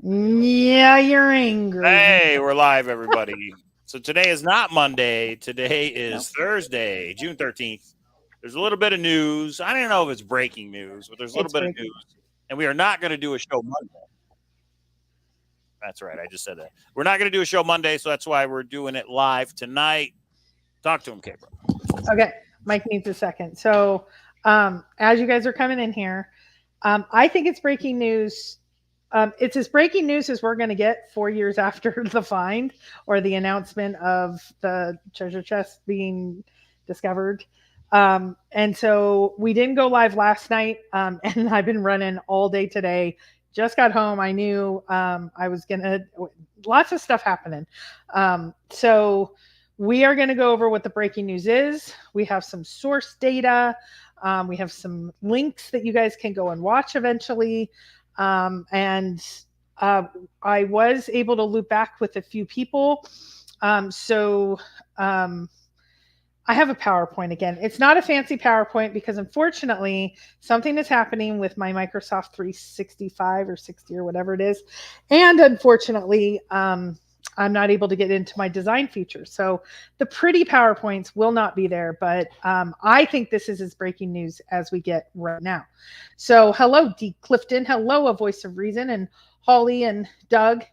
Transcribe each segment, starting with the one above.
Yeah, you're angry. Hey, we're live, everybody. So today is not Monday. Today is Thursday, June 13th. There's a little bit of news. I don't know if it's breaking news, but there's a little bit of news. And we are not going to do a show Monday. That's right. I just said that. We're not going to do a show Monday, so that's why we're doing it live tonight. Talk to him, Kpro. Okay. Mike needs a second. So as you guys are coming in here, I think it's breaking news. It's as breaking news as we're going to get 4 years after the find or the announcement of the treasure chest being discovered. And so we didn't go live last night, and I've been running all day today. Just got home. I knew I was going to – lots of stuff happening. So we are going to go over what the breaking news is. We have some source data. We have some links that you guys can go and watch eventually. And I was able to loop back with a few people. So I have a PowerPoint again. It's not a fancy PowerPoint because unfortunately something is happening with my Microsoft 365 or 60 or whatever it is. And unfortunately, I'm not able to get into my design features. So the pretty PowerPoints will not be there, but I think this is as breaking news as we get right now. So hello, D. Clifton. Hello, A Voice of Reason, and Holly and Doug.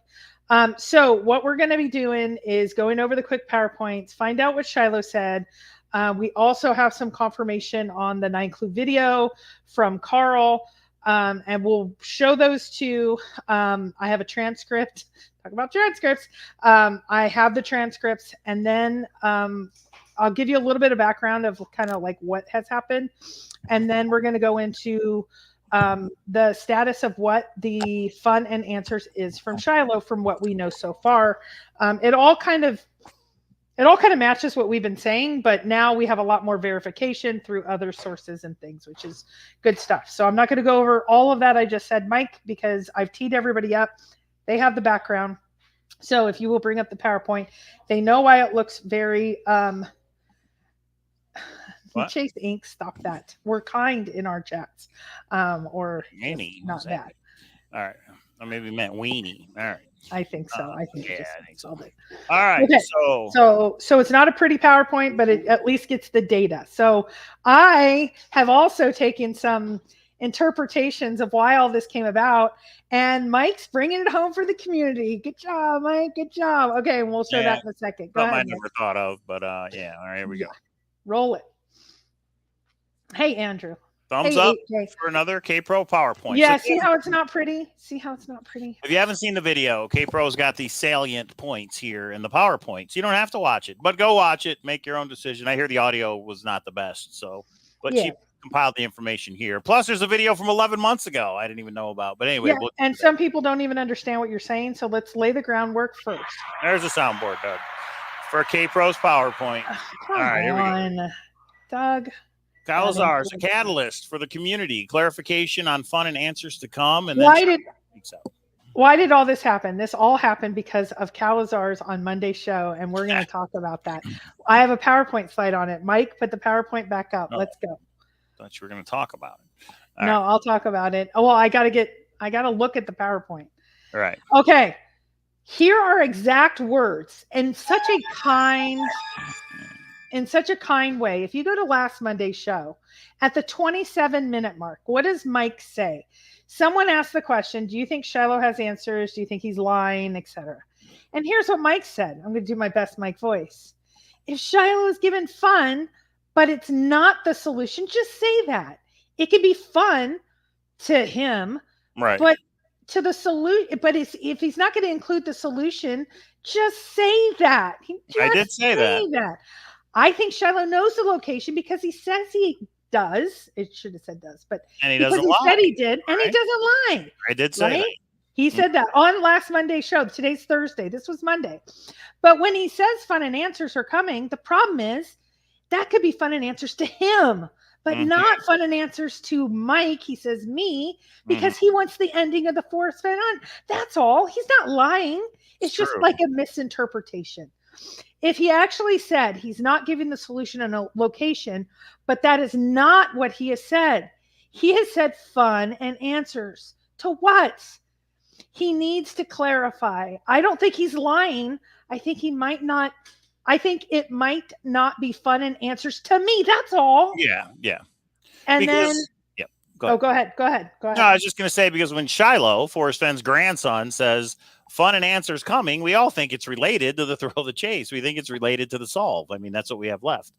So what we're going to be doing is going over the quick PowerPoints, find out what Shiloh said. We also have some confirmation on the 9-clue video from Carl, and we'll show those two. I have a transcript. Talk about transcripts. I have the transcripts, and then I'll give you a little bit of background of kind of like what has happened, and then we're going to go into the status of what the fun and answers is from Shiloh from what we know so far. It all kind of matches what we've been saying, but now we have a lot more verification through other sources and things, which is good stuff. So I'm not going to go over all of that I just said, Mike, because I've teed everybody up. They have the background. So if you will bring up the PowerPoint, they know why it looks very Chase Inc. Stop that. We're kind in our chats. Or not bad. All right. Or maybe meant weenie. All right. I think so. I think so. All right. Okay. So it's not a pretty PowerPoint, but it at least gets the data. So I have also taken some interpretations of why all this came about, and Mike's bringing it home for the community. Good job, Mike. Good job. Okay, and we'll show that in a second. Go ahead, I never thought of, but yeah. All right, here we go. Roll it. Hey, Andrew. Thumbs up for another Kpro PowerPoint. Yeah, see how it's not pretty? See how it's not pretty? If you haven't seen the video, Kpro's got these salient points here in the PowerPoints. You don't have to watch it, but go watch it. Make your own decision. I hear the audio was not the best, but she compiled the information here. Plus, there's a video from 11 months ago I didn't even know about. But anyway. Yeah, and some people don't even understand what you're saying, so let's lay the groundwork first. There's a soundboard, Doug, for Kpro's PowerPoint. Come on, here we go. Doug. Cowlazars, a catalyst for the community. Clarification on fun and answers to come. And why did all this happen? This all happened because of Cowlazars on Monday's show, and we're going to talk about that. I have a PowerPoint slide on it. Mike, put the PowerPoint back up. Let's go. Thought you were going to talk about it. No, I'll talk about it. Oh, well, I got to look at the PowerPoint. All right. Okay. Here are exact words in such a kind way. If you go to last Monday's show, at the 27-minute mark, what does Mike say? Someone asked the question, do you think Shiloh has answers? Do you think he's lying, etc.? And here's what Mike said. I'm going to do my best Mike voice. If Shiloh is given fun, but it's not the solution, just say that. It can be fun to him, right? But to the solution, but if he's not going to include the solution, just say that. I did say that. I think Shiloh knows the location because he says he does. It should have said does, but and he doesn't lie. He said he did, and he doesn't lie. I did say that. He said that on last Monday's show. Today's Thursday. This was Monday. But when he says fun and answers are coming, the problem is that could be fun and answers to him, but not fun and answers to Mike. He says me because he wants the ending of the Forrest Fenn on. That's all. He's not lying. It's just like a misinterpretation. If he actually said he's not giving the solution and a location, but that is not what he has said. He has said fun and answers to what? He needs to clarify. I don't think he's lying. I think he might not. I think it might not be fun and answers to me. That's all. Yeah, yeah. And Because, then, yeah, go ahead. oh, go ahead. Go ahead. Go ahead. No, I was just going to say, because when Shiloh, Forrest Fenn's grandson, says fun and answers coming, we all think it's related to the thrill of the chase. We think it's related to the solve. I mean, that's what we have left.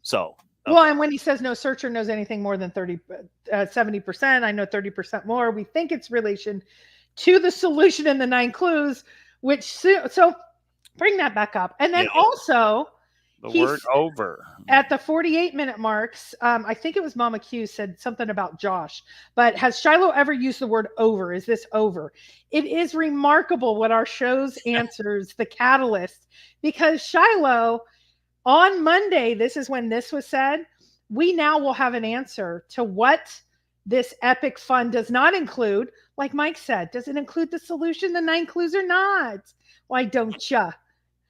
So, okay. Well, and when he says no searcher knows anything more than 70%, I know 30% more. We think it's relation to the solution in the 9 clues, which so bring that back up. And then also the word over at the 48-minute marks. I think it was Mama Q said something about Josh, but has Shiloh ever used the word over? Is this over? It is remarkable what our show's answers, the catalyst, because Shiloh on Monday, this is when this was said, we now will have an answer to what this epic fun does not include. Like Mike said, does it include the solution, the 9 clues or not? Why don't you?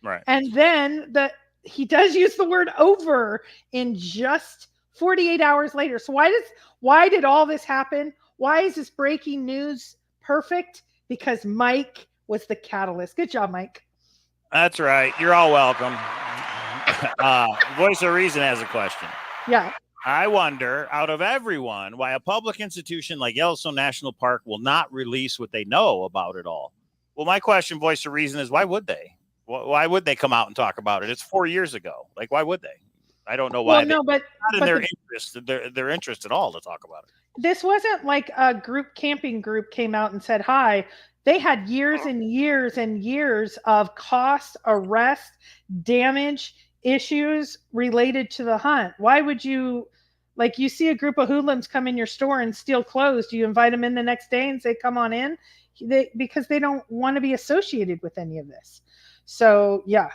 Right. And then he does use the word over in just 48 hours later. So why did all this happen? Why is this breaking news perfect? Because Mike was the catalyst. Good job, Mike. That's right. You're all welcome. Voice of Reason has a question. Yeah. I wonder, out of everyone, why a public institution like Yellowstone National Park will not release what they know about it all. Well, my question, Voice of Reason, is why would they? Why would they come out and talk about it? It's 4 years ago. Like, why would they? I don't know why. Well, no, but not in their interest. Their interest at all to talk about it. This wasn't like a camping group came out and said hi. They had years and years and years of cost, arrest, damage, issues related to the hunt. Why would you, like, you see a group of hoodlums come in your store and steal clothes? Do you invite them in the next day and say, come on in? Because they don't want to be associated with any of this. So, yeah.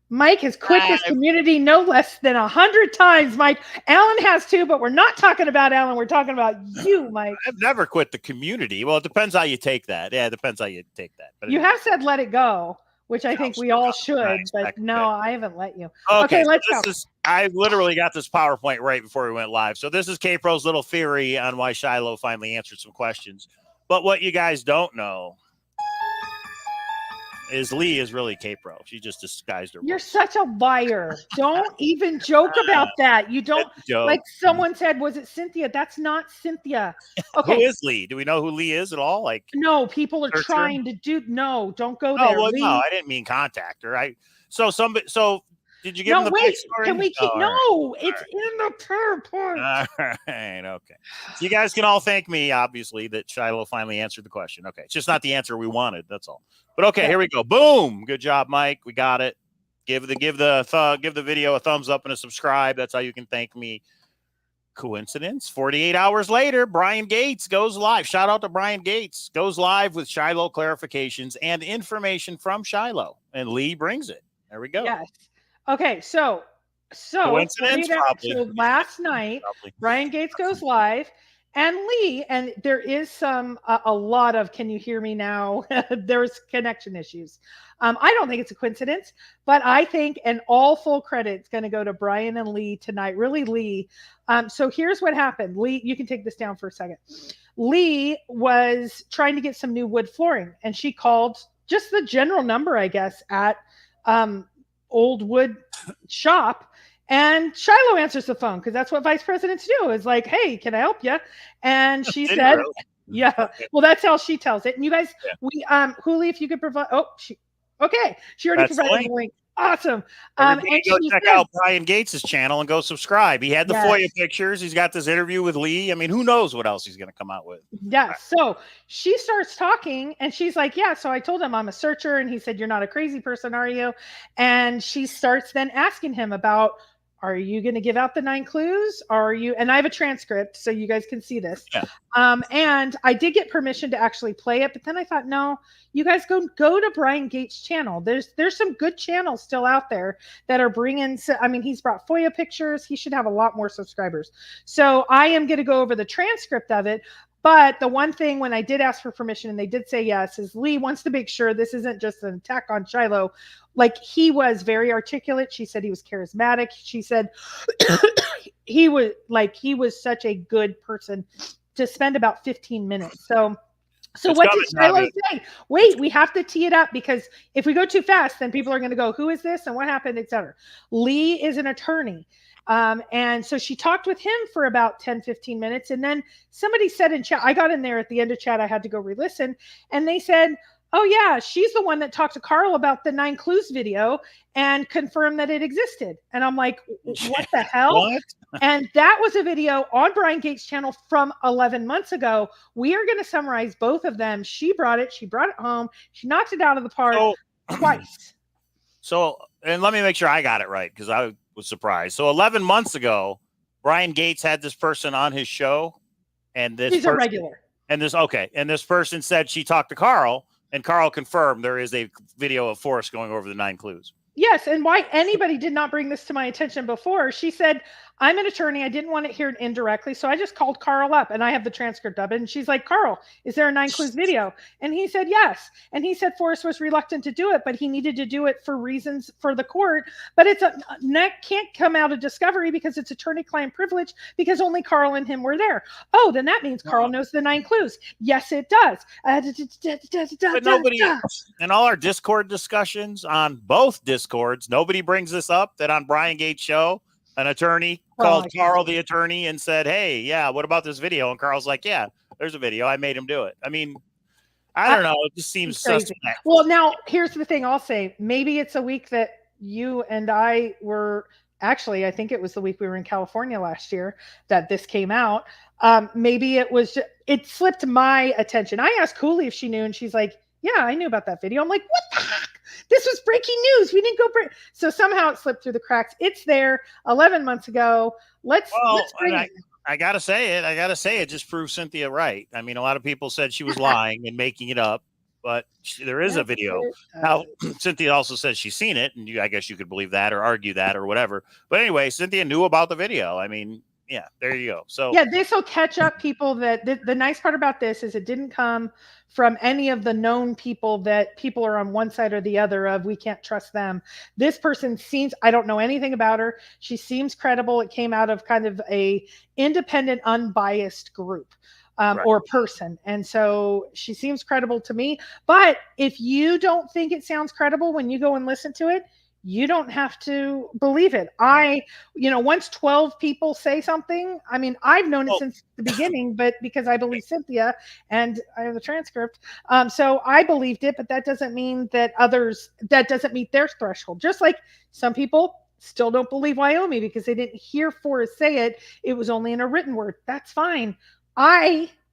Mike has quit this community no less than 100 times, Mike. Alan has too, but we're not talking about Alan. We're talking about you, Mike. I've never quit the community. Well, it depends how you take that. Yeah, it depends how you take that. But you have said let it go, which I think we all should, but no, I haven't let you. Okay, let's go. I literally got this PowerPoint right before we went live. So this is Kpro's little theory on why Shiloh finally answered some questions. But what you guys don't know is Lee is really Kpro. She just disguised her. You're such a liar. Don't even joke about that. You don't, like someone said, was it Cynthia? That's not Cynthia. Okay. Who is Lee? Do we know who Lee is at all? Like, no, people are trying to do, no, don't go there. Well, no, I didn't mean contact her. So did you give him the backstory? Can we keep? No, it's in the PowerPoint. All right, okay. So you guys can all thank me, obviously, that Shiloh finally answered the question. Okay, it's just not the answer we wanted. That's all. But okay, here we go. Boom! Good job, Mike. We got it. Give the video a thumbs up and a subscribe. That's how you can thank me. Coincidence? 48 hours later, Brian Gates goes live. Shout out to Brian Gates. Goes live with Shiloh clarifications and information from Shiloh, and Lee brings it. There we go. Yes. Okay, so coincidence, so last night, Brian Gates goes live, and Lee, and there is a lot of, can you hear me now? There's connection issues. I don't think it's a coincidence, but I think, and all full credit is going to go to Brian and Lee tonight. Really, Lee. So here's what happened. Lee, you can take this down for a second. Lee was trying to get some new wood flooring, and she called just the general number, I guess, at old wood shop, and Shiloh answers the phone because that's what vice presidents do. Is like, hey, can I help you? And she said, yeah. Well, that's how she tells it. And you guys, Huli, if you could provide. She already provided the link. Awesome. And go check out Brian Gates' channel and go subscribe. He had the FOIA pictures. He's got this interview with Lee. I mean, who knows what else he's going to come out with. Yeah. So she starts talking and she's like, yeah. So I told him I'm a searcher. And he said, you're not a crazy person, are you? And she starts then asking him about, are you going to give out the 9 clues? Are you? And I have a transcript so you guys can see this. Yeah. And I did get permission to actually play it, but then I thought, no, you guys go to Brian Gates' channel. There's some good channels still out there that are bringing. I mean, he's brought FOIA pictures. He should have a lot more subscribers. So I am going to go over the transcript of it. But the one thing when I did ask for permission and they did say yes is Lee wants to make sure this isn't just an attack on Shiloh. Like, he was very articulate. She said he was charismatic. She said he was such a good person to spend about 15 minutes. So So It's what did coming, Shiloh Bobby. say? Wait, we have to tee it up because if we go too fast, then people are going to go, who is this and what happened, etc. Lee is an attorney. And so she talked with him for about 10, 15 minutes. And then somebody said in chat, I got in there at the end of chat, I had to go re-listen. And they said, oh yeah, she's the one that talked to Carl about the 9 Clues video and confirmed that it existed. And I'm like, what the hell? What? And that was a video on Brian Gates' channel from 11 months ago. We are going to summarize both of them. She brought it home. She knocked it out of the park twice. So, and let me make sure I got it right because I was surprised. So 11 months ago, Brian Gates had this person on his show, and She's a regular. And this person said she talked to Carl, and Carl confirmed there is a video of Forrest going over the 9 clues. Yes, and why anybody did not bring this to my attention before. She said, I'm an attorney. I didn't want to hear it indirectly, so I just called Carl up, and I have the transcript of it. And she's like, Carl, is there a 9 Clues video? And he said, yes. And he said Forrest was reluctant to do it, but he needed to do it for reasons for the court. But it's can't come out of discovery because it's attorney-client privilege because only Carl and him were there. Oh, then that means Carl knows the 9 clues. Yes, it does. But nobody, in all our Discord discussions on both Discords, nobody brings this up that on Brian Gates' show, an attorney called Carl the attorney and said, hey, yeah, what about this video? And Carl's like, yeah, there's a video. I made him do it. I mean, I don't know. It just seems suspect. Well, now here's the thing I'll say. Maybe it's a week that you and I were actually, I think it was the week we were in California last year that this came out. Maybe it was it slipped my attention. I asked Cooley if she knew, and she's like, yeah, I knew about that video. I'm like, what the heck? This was breaking news. We didn't go break. So somehow it slipped through the cracks. It's there 11 months ago. Let's bring it. I gotta say it just proves Cynthia right. I mean, a lot of people said she was lying and making it up, but there is a video. Now, Cynthia also says she's seen it, and I guess you could believe that or argue that or whatever. But anyway, Cynthia knew about the video. I mean, yeah, there you go. So yeah, this will catch up people. That the nice part about this is it didn't come from any of the known people that people are on one side or the other of. We can't trust them. This person seems, I don't know anything about her. She seems credible. It came out of kind of a independent, unbiased group. Or person. And so she seems credible to me. But if you don't think it sounds credible when you go and listen to it, you don't have to believe it. Once 12 people say something, I mean, I've known it since the beginning, but because I believe Cynthia and I have the transcript. So I believed it, but that doesn't mean that that doesn't meet their threshold. Just like some people still don't believe Wyoming because they didn't hear Forrest say it. It was only in a written word. That's fine.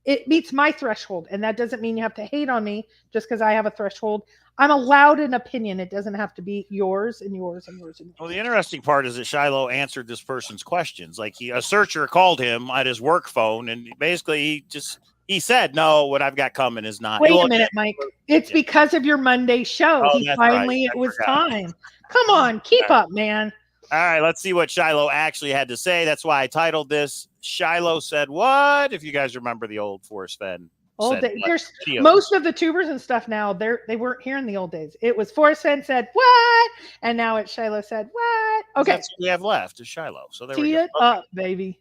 It meets my threshold, and that doesn't mean you have to hate on me just because I have a threshold. I'm allowed an opinion. It doesn't have to be yours and yours and yours and yours. Well, the interesting part is that Shiloh answered this person's questions. Like a searcher called him at his work phone, and basically he said, no, what I've got coming is not. Wait a minute, Mike. It's because of your Monday show. It was time. Come on, keep up, man. All right, let's see what Shiloh actually had to say. That's why I titled this Shiloh Said What? If you guys remember the old Forrest Fenn. There's most of the tubers and stuff now, they weren't here in the old days. It was Forrest Fenn said what? And now it's Shiloh said what? Okay. That's what we have left is Shiloh. So there we go. Tee it up, baby.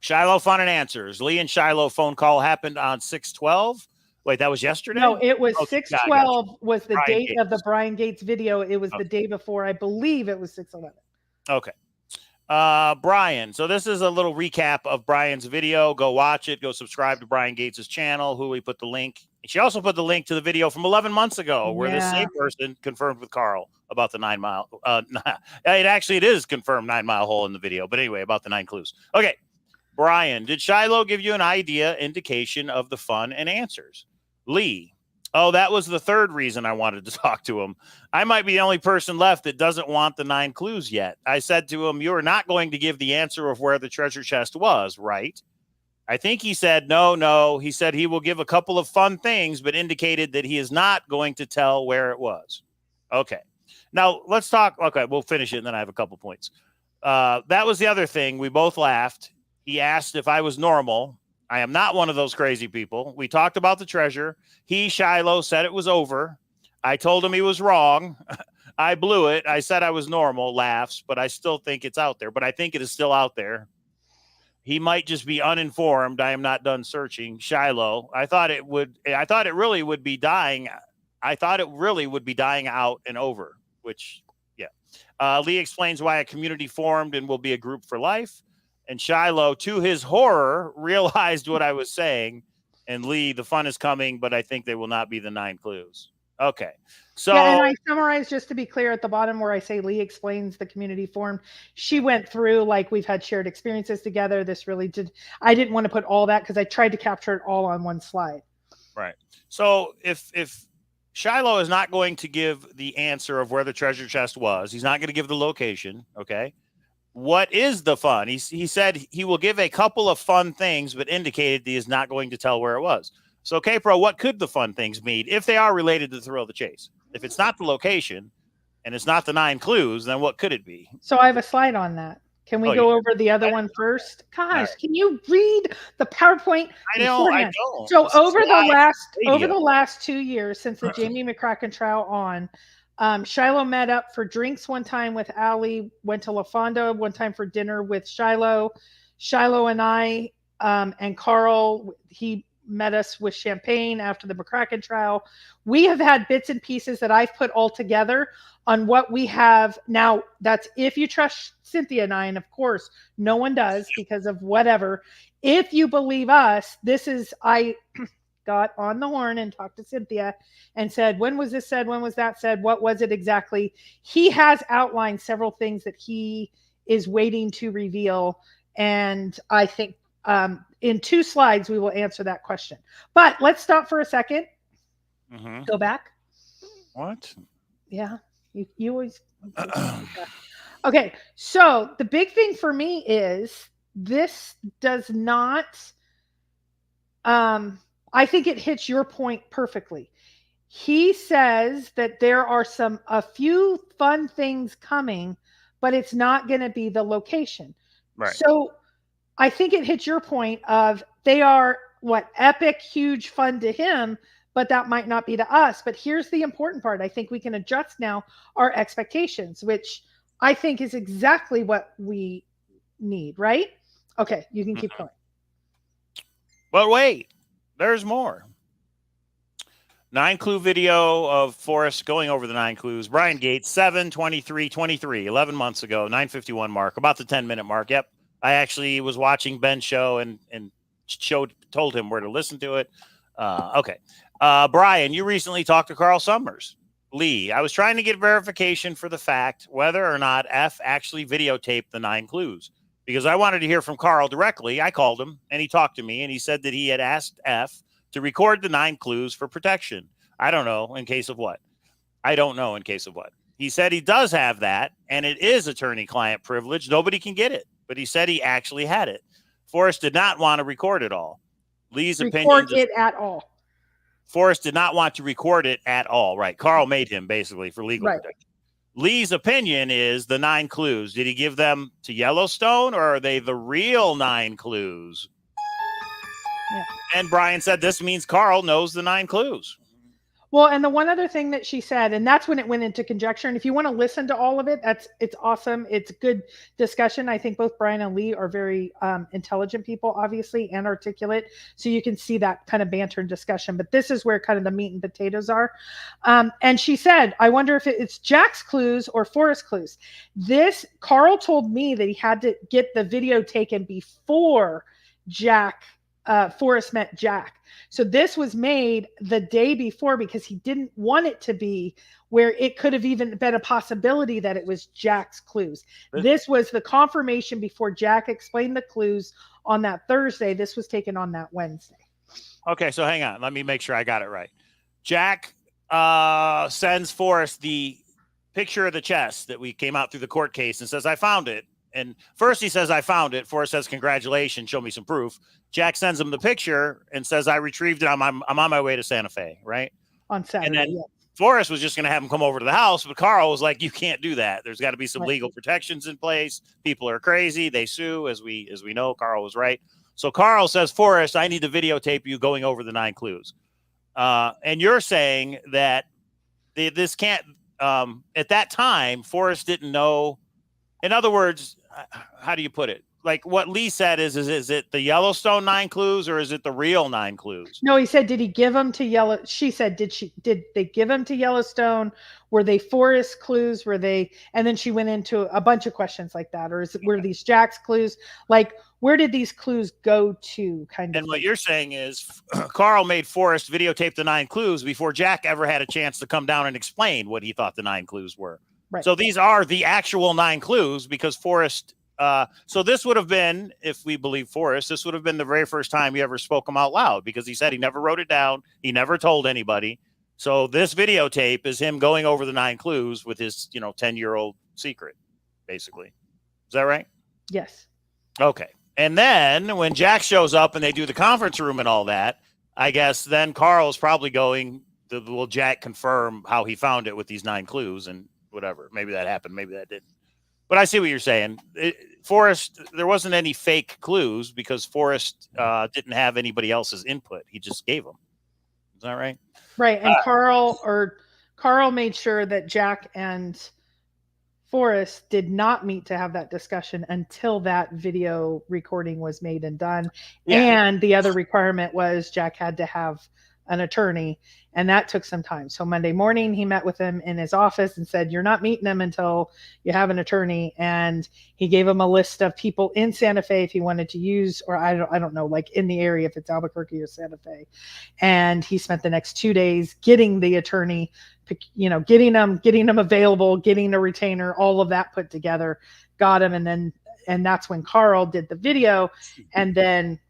Shiloh Fun and Answers. Lee and Shiloh phone call happened on 6/12. Wait, that was yesterday? No, it was 6/12 was the date of the Brian Gates video. It was the day before. I believe it was 6/11. Okay. Brian. So this is a little recap of Brian's video. Go watch it. Go subscribe to Brian Gates' channel, who we put the link. She also put the link to the video from 11 months ago where the same person confirmed with Carl about the 9 mile. It is confirmed 9 mile hole in the video. But anyway, about the 9 clues. Okay. Brian, did Shiloh give you an indication of the fun and answers? Lee. Oh, that was the third reason I wanted to talk to him. I might be the only person left that doesn't want the 9 clues yet. I said to him, you are not going to give the answer of where the treasure chest was, right? I think he said, no. He said he will give a couple of fun things, but indicated that he is not going to tell where it was. Okay. Now let's talk. Okay, we'll finish it, and then I have a couple points. That was the other thing. We both laughed. He asked if I was normal. I am not one of those crazy people. We talked about the treasure. Shiloh, said it was over. I told him he was wrong. I blew it. I said I was normal, laughs, but I still think it's out there. But I think it is still out there. He might just be uninformed. I am not done searching. Shiloh. I thought it really would be dying. I thought it really would be dying out and over, which, yeah. Lee explains why a community formed and will be a group for life. And Shiloh, to his horror, realized what I was saying. And Lee, the fun is coming, but I think they will not be the 9 clues. Okay. So, yeah, and I summarized, just to be clear, at the bottom where I say Lee explains the community form. She went through, like, we've had shared experiences together. This really I didn't want to put all that because I tried to capture it all on one slide. Right. So if Shiloh is not going to give the answer of where the treasure chest was, he's not going to give the location. Okay. What is the fun? He said he will give a couple of fun things, but indicated he is not going to tell where it was. So, Kpro, what could the fun things mean if they are related to the thrill of the chase? If it's not the location and it's not the 9 clues, then what could it be? So I have a slide on that. Can we go over the other one first? Gosh, right. Can you read the PowerPoint? I don't. So over the last 2 years since the Jamie McCracken trial on, Shiloh met up for drinks one time with Allie, went to La Fonda one time for dinner with Shiloh. Shiloh and I and Carl, he met us with champagne after the McCracken trial. We have had bits and pieces that I've put all together on what we have now. That's if you trust Cynthia and I, and of course no one does because of whatever. If you believe us, this is, I got on the horn and talked to Cynthia and said, when was this said? When was that said? What was it exactly? He has outlined several things that he is waiting to reveal. And I think in 2 slides, we will answer that question. But let's stop for a second. Mm-hmm. Go back. What? Yeah. You always. Okay. So the big thing for me is this does not, I think it hits your point perfectly. He says that there are a few fun things coming, but it's not going to be the location. Right. So I think it hits your point of they are epic, huge fun to him, but that might not be to us. But here's the important part. I think we can adjust now our expectations, which I think is exactly what we need, right? Okay, you can keep going. But wait, there's more. 9 clue video of Forrest going over the 9 clues. Brian Gates, 7/23/23, 11 months ago, 9:51 mark, about the 10-minute mark. Yep. I actually was watching Ben's show and told him where to listen to it. Okay. Brian, you recently talked to Carl Summers. Lee, I was trying to get verification for the fact whether or not F actually videotaped the 9 clues because I wanted to hear from Carl directly. I called him and he talked to me and he said that he had asked F to record the 9 clues for protection. I don't know in case of what. He said he does have that and it is attorney-client privilege. Nobody can get it. But he said he actually had it. Forrest did not want to record it all. Lee's opinion. Record it at all. Forrest did not want to record it at all. Right. Carl made him basically for legal protection. Lee's opinion is the 9 clues. Did he give them to Yellowstone or are they the real 9 clues? Yeah. And Brian said this means Carl knows the 9 clues. Well, and the one other thing that she said, and that's when it went into conjecture. And if you want to listen to all of it, it's awesome. It's good discussion. I think both Brian and Lee are very intelligent people, obviously, and articulate. So you can see that kind of banter and discussion. But this is where kind of the meat and potatoes are. And she said, I wonder if it's Jack's clues or Forrest clues. Carl told me that he had to get the video taken before Forrest met Jack. So this was made the day before because he didn't want it to be where it could have even been a possibility that it was Jack's clues. This was the confirmation before Jack explained the clues on that Thursday. This was taken on that Wednesday. Okay, so hang on. Let me make sure I got it right. Jack sends Forrest the picture of the chest that we came out through the court case and says, I found it. And first he says, I found it. Forrest says, congratulations, show me some proof. Jack sends him the picture and says, I retrieved it. I'm on my way to Santa Fe, right? On Saturday. And then Forrest was just going to have him come over to the house, but Carl was like, you can't do that. There's got to be some legal protections in place. People are crazy. They sue, as we know. Carl was right. So Carl says, Forrest, I need to videotape you going over the 9 clues. And you're saying that this can't, at that time, Forrest didn't know. In other words, how do you put it? like what Lee said is it the Yellowstone 9 clues or is it the real 9 clues? No, he said, did he give them to Yellow? She said, did they give them to Yellowstone? Were they Forrest clues? Were they? And then she went into a bunch of questions like that. Or were these Jack's clues? Like, where did these clues go to? Kind of. And what you're saying is Carl made Forrest videotape the 9 clues before Jack ever had a chance to come down and explain what he thought the 9 clues were. Right. So these are the actual 9 clues because Forrest. So this would have been, if we believe Forrest, this would have been the very first time he ever spoke them out loud because he said he never wrote it down. He never told anybody. So this videotape is him going over the 9 clues with his, 10-year-old secret, basically. Is that right? Yes. Okay. And then when Jack shows up and they do the conference room and all that, I guess then Carl's probably going, will Jack confirm how he found it with these 9 clues and whatever. Maybe that happened. Maybe that didn't. But I see what you're saying. Forrest, there wasn't any fake clues because Forrest didn't have anybody else's input. He just gave them. Is that right? Right. And Carl made sure that Jack and Forrest did not meet to have that discussion until that video recording was made and done. Yeah. And the other requirement was Jack had to have an attorney, and that took some time. So Monday morning, he met with him in his office and said, you're not meeting him until you have an attorney. And he gave him a list of people in Santa Fe if he wanted to use, or I don't know, like in the area, if it's Albuquerque or Santa Fe. And he spent the next 2 days getting the attorney, getting them available, getting a retainer, all of that put together, got him. And that's when Carl did the video. And then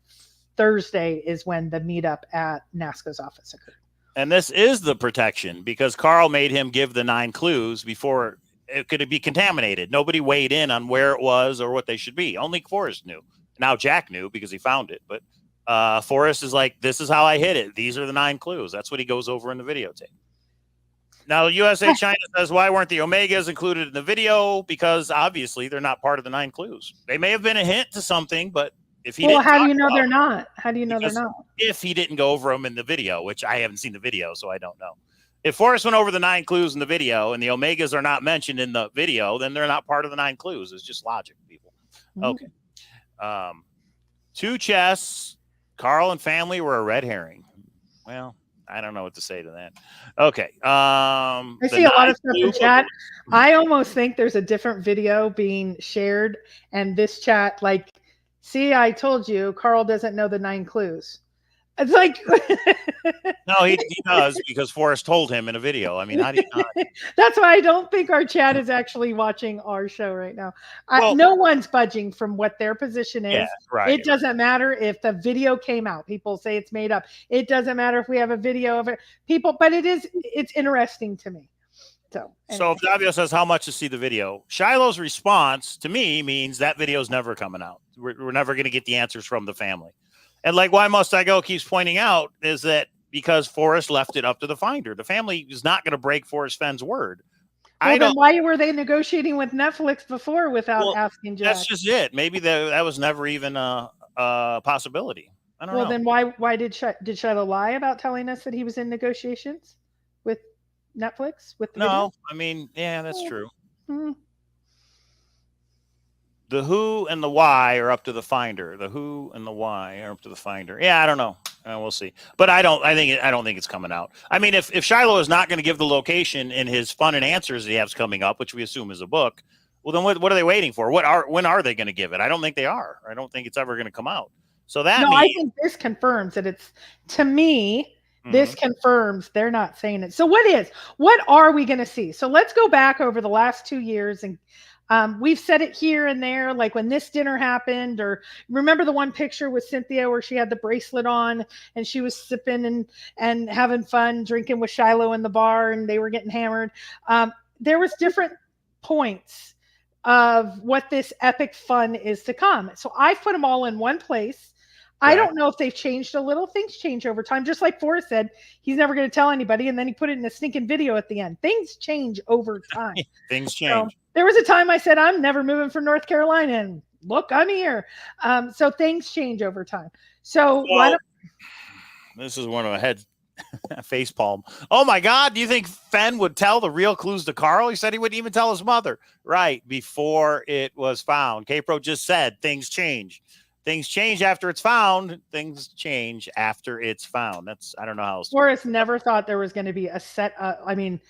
Thursday is when the meetup at NASCO's office occurred. And this is the protection because Carl made him give the 9 clues before it could be contaminated. Nobody weighed in on where it was or what they should be. Only Forrest knew. Now Jack knew because he found it. But Forrest is like, this is how I hit it. These are the 9 clues. That's what he goes over in the videotape. Now, USA China says, why weren't the Omegas included in the video? Because obviously they're not part of the 9 clues. They may have been a hint to something, but if he how do you know they're not? How do you know they're not? If he didn't go over them in the video, which I haven't seen the video, so I don't know. If Forrest went over the 9 clues in the video and the Omegas are not mentioned in the video, then they're not part of the 9 clues. It's just logic, people. Okay. 2 chests, Carl and family were a red herring. Well, I don't know what to say to that. Okay. I see a lot of stuff in chat. I almost think there's a different video being shared, and this chat, like, see, I told you, Carl doesn't know the 9 clues. It's like, no, he does because Forrest told him in a video. I mean, how do you not? That's why I don't think our chat is actually watching our show right now. No one's budging from what their position is. Yeah, right. It doesn't matter if the video came out. People say it's made up. It doesn't matter if we have a video of it. But it's interesting to me. So if Davio says, how much to see the video? Shiloh's response to me means that video is never coming out. We're never going to get the answers from the family. And like Why Must I Go keeps pointing out is that because Forrest left it up to the finder. The family is not going to break Forrest Fenn's word. Well, then why were they negotiating with Netflix before without asking Jack? That's just it. Maybe that was never even a possibility. I don't know. Well, then why did Shiloh lie about telling us that he was in negotiations with Netflix? I mean, yeah, that's true. The who and the why are up to the finder. The who and the why are up to the finder. Yeah, I don't know. We'll see. But I don't think it's coming out. I mean, if Shiloh is not going to give the location in his fun and answers that he has coming up, which we assume is a book, well, then what are they waiting for? When are they going to give it? I don't think they are. I don't think it's ever going to come out. So that means, I think this confirms that it's, to me, this confirms they're not saying it. So what are we going to see? So let's go back over the last 2 years and we've said it here and there, like when this dinner happened, or remember the one picture with Cynthia where she had the bracelet on and she was sipping and having fun, drinking with Shiloh in the bar and they were getting hammered. There was different points of what this epic fun is to come. So I've put them all in one place. I don't know if they've changed a little. Things change over time. Just like Forrest said, he's never going to tell anybody. And then he put it in a stinking video at the end. Things change over time. Things change. So there was a time I said, I'm never moving from North Carolina. And look, I'm here. So things change over time. So this is one of Facepalm. Oh my God. Do you think Fenn would tell the real clues to Carl? He said he wouldn't even tell his mother. Right. Before it was found. Kpro just said things change. Things change after it's found. Things change after it's found. That's, I don't know how else. Forrest never thought there was going to be a set. I mean,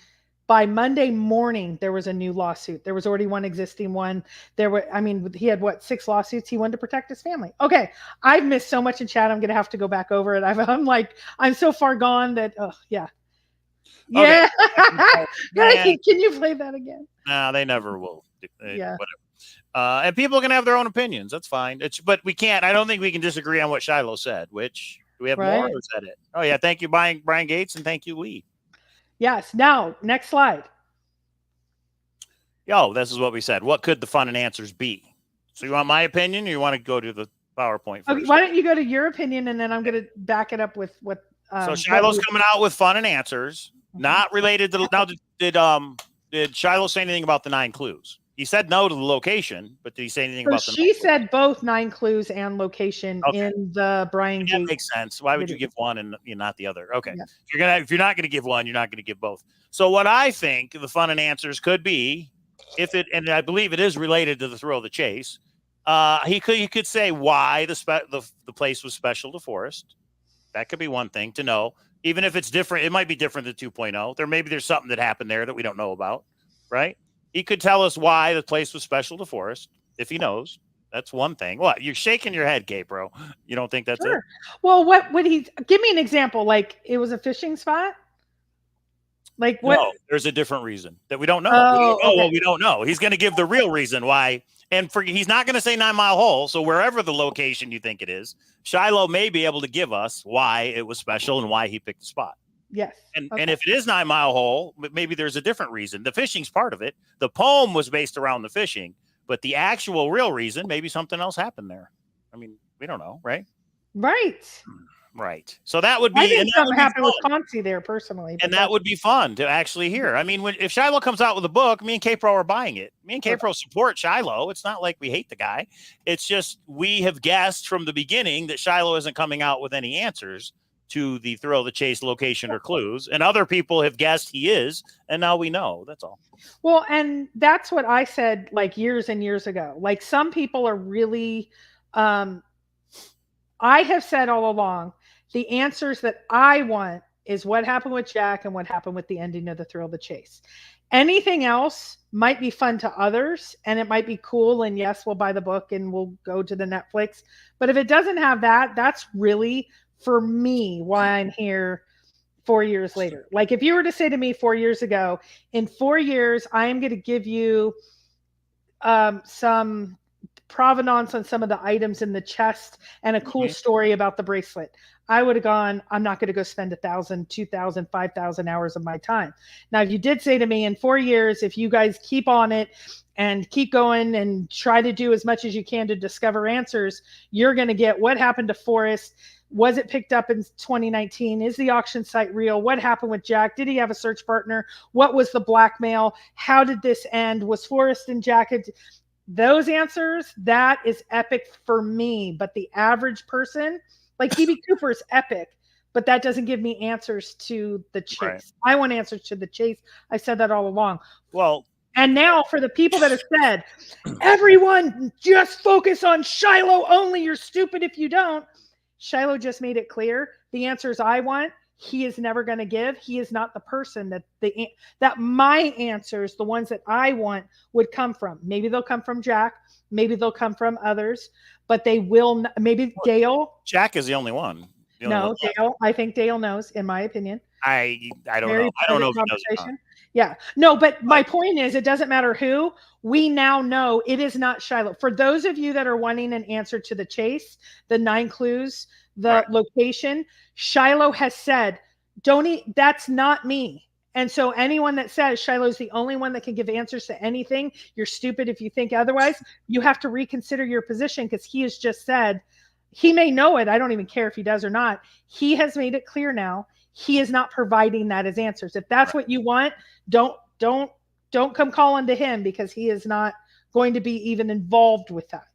by Monday morning, there was a new lawsuit. There was already one existing one. There were, I mean, he had what, 6 lawsuits. He wanted to protect his family. Okay. I've missed so much in chat. I'm going to have to go back over it. I'm like, I'm so far gone that, oh yeah. Yeah. Okay. Can you play that again? No, they never will. Yeah. Whatever. And people can have their own opinions. That's fine. But we can't, I don't think we can disagree on what Shiloh said, which, do we have more or is that it? Oh yeah. Thank you, Brian Gates, and thank you, Lee. Yes. Now, next slide. Yo, this is what we said. What could the fun and answers be? So you want my opinion, or you want to go to the PowerPoint first? Okay, why don't you go to your opinion, and then I'm going to back it up with what. So Shiloh's coming out with fun and answers, not related to. Now, did Shiloh say anything about the 9 clues? He said no to the location, but did he say anything about the? She said both 9 clues and location in the Brian Gates. That makes sense. Why would you give one and not the other? Okay, yeah. If you're not gonna give one, you're not gonna give both. So what I think the fun and answers could be, and I believe it is related to the thrill of the chase. He could say why the place was special to Forrest. That could be one thing to know. Even if it's different, it might be different than 2.0. There's something that happened there that we don't know about, right? He could tell us why the place was special to Forrest if he knows. That's one thing. What? You're shaking your head, Kpro. You don't think that's it? Well, what would he give me an example? Like it was a fishing spot? Like what? No, there's a different reason that we don't know. We don't know. He's going to give the real reason why. And he's not going to say 9 Mile Hole. So wherever the location you think it is, Shiloh may be able to give us why it was special and why he picked the spot. Yes. And if it is 9 Mile Hole, maybe there's a different reason. The fishing's part of it. The poem was based around the fishing, but the actual real reason, maybe something else happened there. I mean, we don't know, right? Right. So that would be. I think something happened with Ponzi there personally. And that would be fun to actually hear. I mean, if Shiloh comes out with a book, me and Kpro are buying it. Me and Kpro support Shiloh. It's not like we hate the guy. It's just we have guessed from the beginning that Shiloh isn't coming out with any answers to the thrill of the chase location or clues. And other people have guessed he is. And now we know. That's all. Well, and that's what I said like years and years ago. Like some people are really, I have said all along, the answers that I want is what happened with Jack and what happened with the ending of the thrill of the chase. Anything else might be fun to others and it might be cool. And yes, we'll buy the book and we'll go to the Netflix. But if it doesn't have that, that's really for me why I'm here 4 years later. Like if you were to say to me 4 years ago, in 4 years, I am going to give you some provenance on some of the items in the chest and a cool story about the bracelet, I would have gone, I'm not going to go spend 1,000, 2,000, 5,000 hours of my time. Now, if you did say to me in 4 years, if you guys keep on it and keep going and try to do as much as you can to discover answers, you're going to get what happened to Forrest. Was it picked up in 2019? Is the auction site real? What happened with Jack? Did he have a search partner? What was the blackmail? How did this end? Was Forrest and Jack? Those answers, that is epic for me. But the average person, like DB Cooper is epic, but that doesn't give me answers to the chase. Right. I want answers to the chase. I said that all along. Well, and now for the people that have said, everyone just focus on Shiloh only. You're stupid if you don't. Shiloh just made it clear. The answers I want, he is never going to give. He is not the person that my answers, the ones that I want, would come from. Maybe they'll come from Jack. Maybe they'll come from others, but they will not, maybe Dale. Jack is the only one. No, Dale. I think Dale knows, in my opinion. I don't know. I don't know if he knows or not. Yeah. No, but my point is, it doesn't matter who. We now know it is not Shiloh. For those of you that are wanting an answer to the chase, the 9 clues, the location, Shiloh has said, that's not me. And so anyone that says Shiloh's the only one that can give answers to anything, you're stupid if you think otherwise. You have to reconsider your position, because he has just said, he may know it. I don't even care if he does or not. He has made it clear now. He is not providing that as answers. If that's what you want, don't come calling to him, because he is not going to be even involved with that.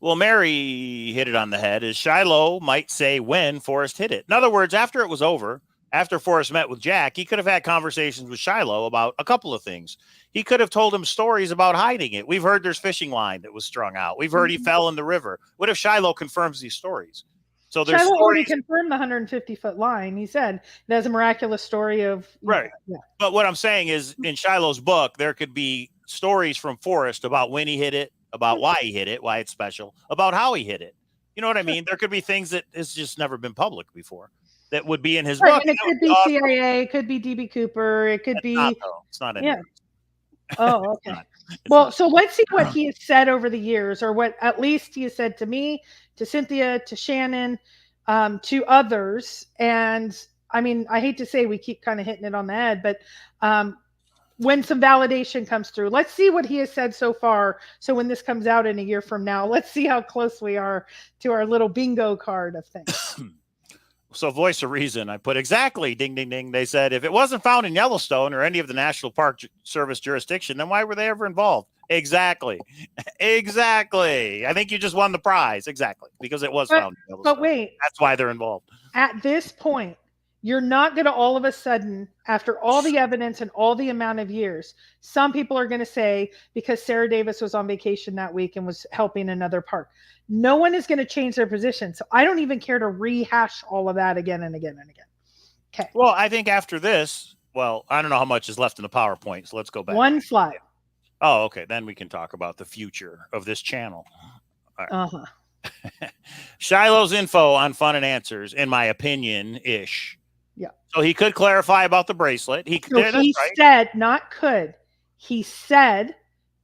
Well, Mary hit it on the head. Is Shiloh might say when Forrest hit it. In other words, after it was over, after Forrest met with Jack, he could have had conversations with Shiloh about a couple of things. He could have told him stories about hiding it. We've heard there's fishing line that was strung out. We've heard he fell in the river. What if Shiloh confirms these stories? So there's Shiloh already stories. confirmed the 150-foot line. He said there's a miraculous story of Right. Yeah. But what I'm saying is, in Shiloh's book, there could be stories from Forrest about when he hit it, about why he hit it, why it's special, about how he hit it. You know what I mean? There could be things that has just never been public before that would be in his book. And it could be CIA, it could be DB Cooper, it could be. It's not. Yeah. Oh, okay. Well, so let's see what he has said over the years, or what at least he has said to me, to Cynthia, to Shannon, to others. And I mean, I hate to say we keep kind of hitting it on the head, but when some validation comes through, let's see what he has said so far. So when this comes out in a year from now, let's see how close we are to our little bingo card of things. So Voice of Reason, I put exactly, ding, ding, ding. They said, if it wasn't found in Yellowstone or any of the National Park Service jurisdiction, then why were they ever involved? Exactly. Exactly. I think you just won the prize. Exactly. Because it was found in Yellowstone. But wait. That's why they're involved. At this point, you're not going to all of a sudden, after all the evidence and all the amount of years, some people are going to say, because Sarah Davis was on vacation that week and was helping another park. No one is going to change their position. So I don't even care to rehash all of that again and again and again. Okay. Well, I think after this, well, I don't know how much is left in the PowerPoint, so let's go back. One slide. Oh, okay. Then we can talk about the future of this channel. All right. Uh-huh. Shiloh's info on fun and answers, in my opinion, ish. Yeah. So he could clarify about the bracelet. He said, not could. He said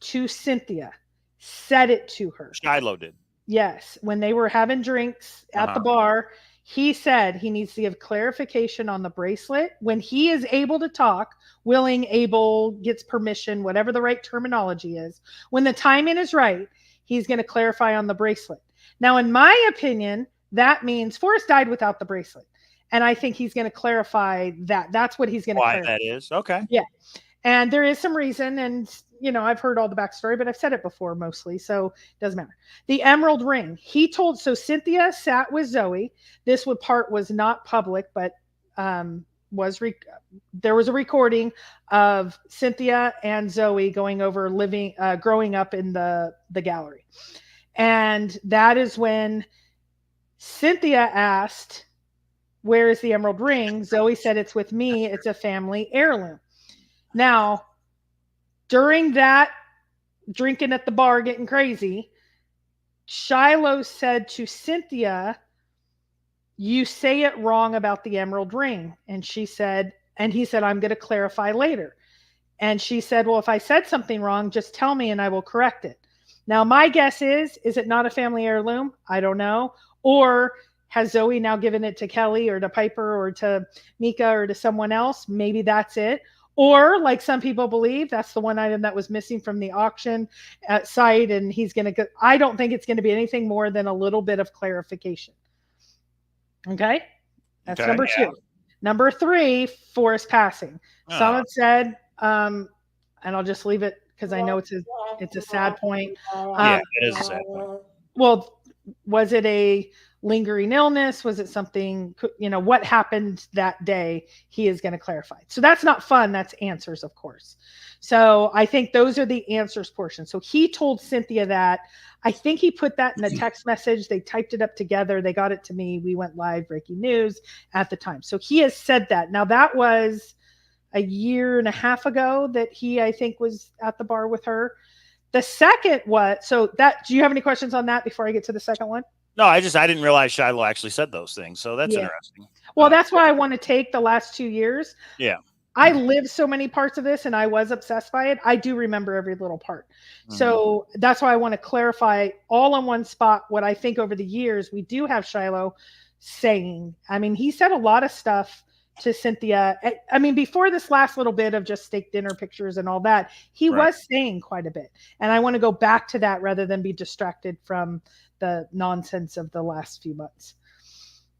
to Cynthia, said it to her. Shiloh did. Yes. When they were having drinks at the bar, he said he needs to give clarification on the bracelet. When he is able to talk, willing, able, gets permission, whatever the right terminology is, when the timing is right, he's going to clarify on the bracelet. Now, in my opinion, that means Forrest died without the bracelet. And I think he's going to clarify that. That's what he's going to clarify. Why that is. Okay. Yeah. And there is some reason. And, you know, I've heard all the backstory, but I've said it before mostly. So it doesn't matter. The emerald ring. So Cynthia sat with Zoe. This part was not public, but there was a recording of Cynthia and Zoe going over growing up in the gallery. And that is when Cynthia asked, where is the emerald ring? Zoe said, it's with me. It's a family heirloom. Now, during that drinking at the bar, getting crazy, Shiloh said to Cynthia, you say it wrong about the emerald ring. And he said, I'm going to clarify later. And she said, well, if I said something wrong, just tell me and I will correct it. Now, my guess is it not a family heirloom? I don't know. Or has Zoe now given it to Kelly or to Piper or to Mika or to someone else? Maybe that's it. Or like some people believe, that's the one item that was missing from the auction site. And he's going to go. I don't think it's going to be anything more than a little bit of clarification. Okay. That's number 2. Number 3, Forrest passing. Someone said, and I'll just leave it because I know it's a sad point. It is a sad point. Well, was it a lingering illness? Was it something, what happened that day? He is going to clarify. So that's not fun. That's answers, of course. So I think those are the answers portion. So he told Cynthia that. I think he put that in a text message. They typed it up together. They got it to me. We went live, breaking news at the time. So he has said that. Now that was a year and a half ago that he, I think, was at the bar with her. The second do you have any questions on that before I get to the second one? No, I didn't realize Shiloh actually said those things. So that's interesting. Well, that's why I want to take the last 2 years. Yeah. I lived so many parts of this and I was obsessed by it. I do remember every little part. Mm-hmm. So that's why I want to clarify all in one spot what I think over the years we do have Shiloh saying. I mean, he said a lot of stuff to Cynthia. I mean, before this last little bit of just steak dinner pictures and all that, he was saying quite a bit. And I want to go back to that rather than be distracted from the nonsense of the last few months.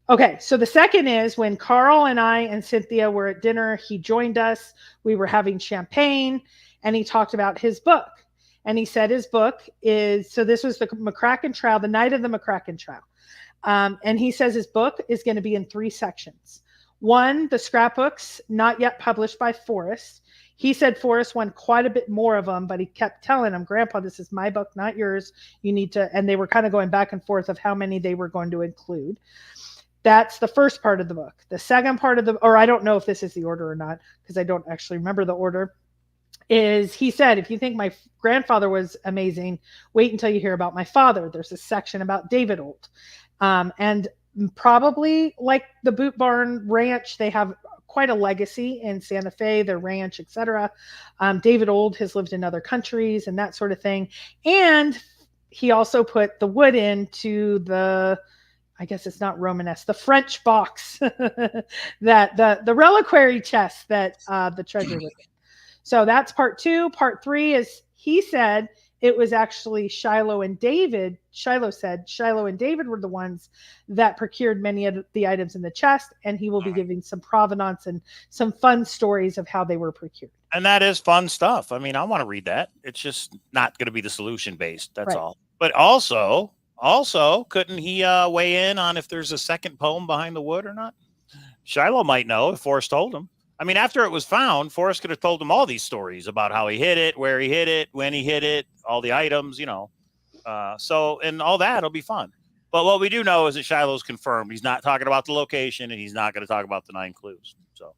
Okay, so the second is when Carl and I and Cynthia were at dinner, he joined us. We were having champagne and he talked about his book. And he said his book is, so this was the McCracken trial, the night of the McCracken trial. And he says his book is going to be in 3 sections. One, the scrapbooks, not yet published by Forrest. He said Forrest won quite a bit more of them, but he kept telling him, Grandpa, this is my book, not yours. You need to, and they were kind of going back and forth of how many they were going to include. That's the first part of the book. The second part of the, or I don't know if this is the order or not, because I don't actually remember the order, is he said, if you think my grandfather was amazing, wait until you hear about my father. There's a section about David Old. And probably like the Boot Barn Ranch, they have quite a legacy in Santa Fe, their ranch, etc. David Old has lived in other countries and that sort of thing. And he also put the wood into the, I guess it's not Romanesque, the French box, that the reliquary chest that the treasure was in. So that's part 2. Part 3 is, he said it was actually Shiloh and David. Shiloh said Shiloh and David were the ones that procured many of the items in the chest, and he will be giving some provenance and some fun stories of how they were procured. And that is fun stuff. I mean, I want to read that. It's just not going to be the solution based. That's all. But also, couldn't he weigh in on if there's a second poem behind the wood or not? Shiloh might know if Forrest told him. I mean, after it was found, Forrest could have told him all these stories about how he hid it, where he hid it, when he hid it, all the items, you know. So, and all that will be fun. But what we do know is that Shiloh's confirmed. He's not talking about the location, and he's not going to talk about the 9 clues. So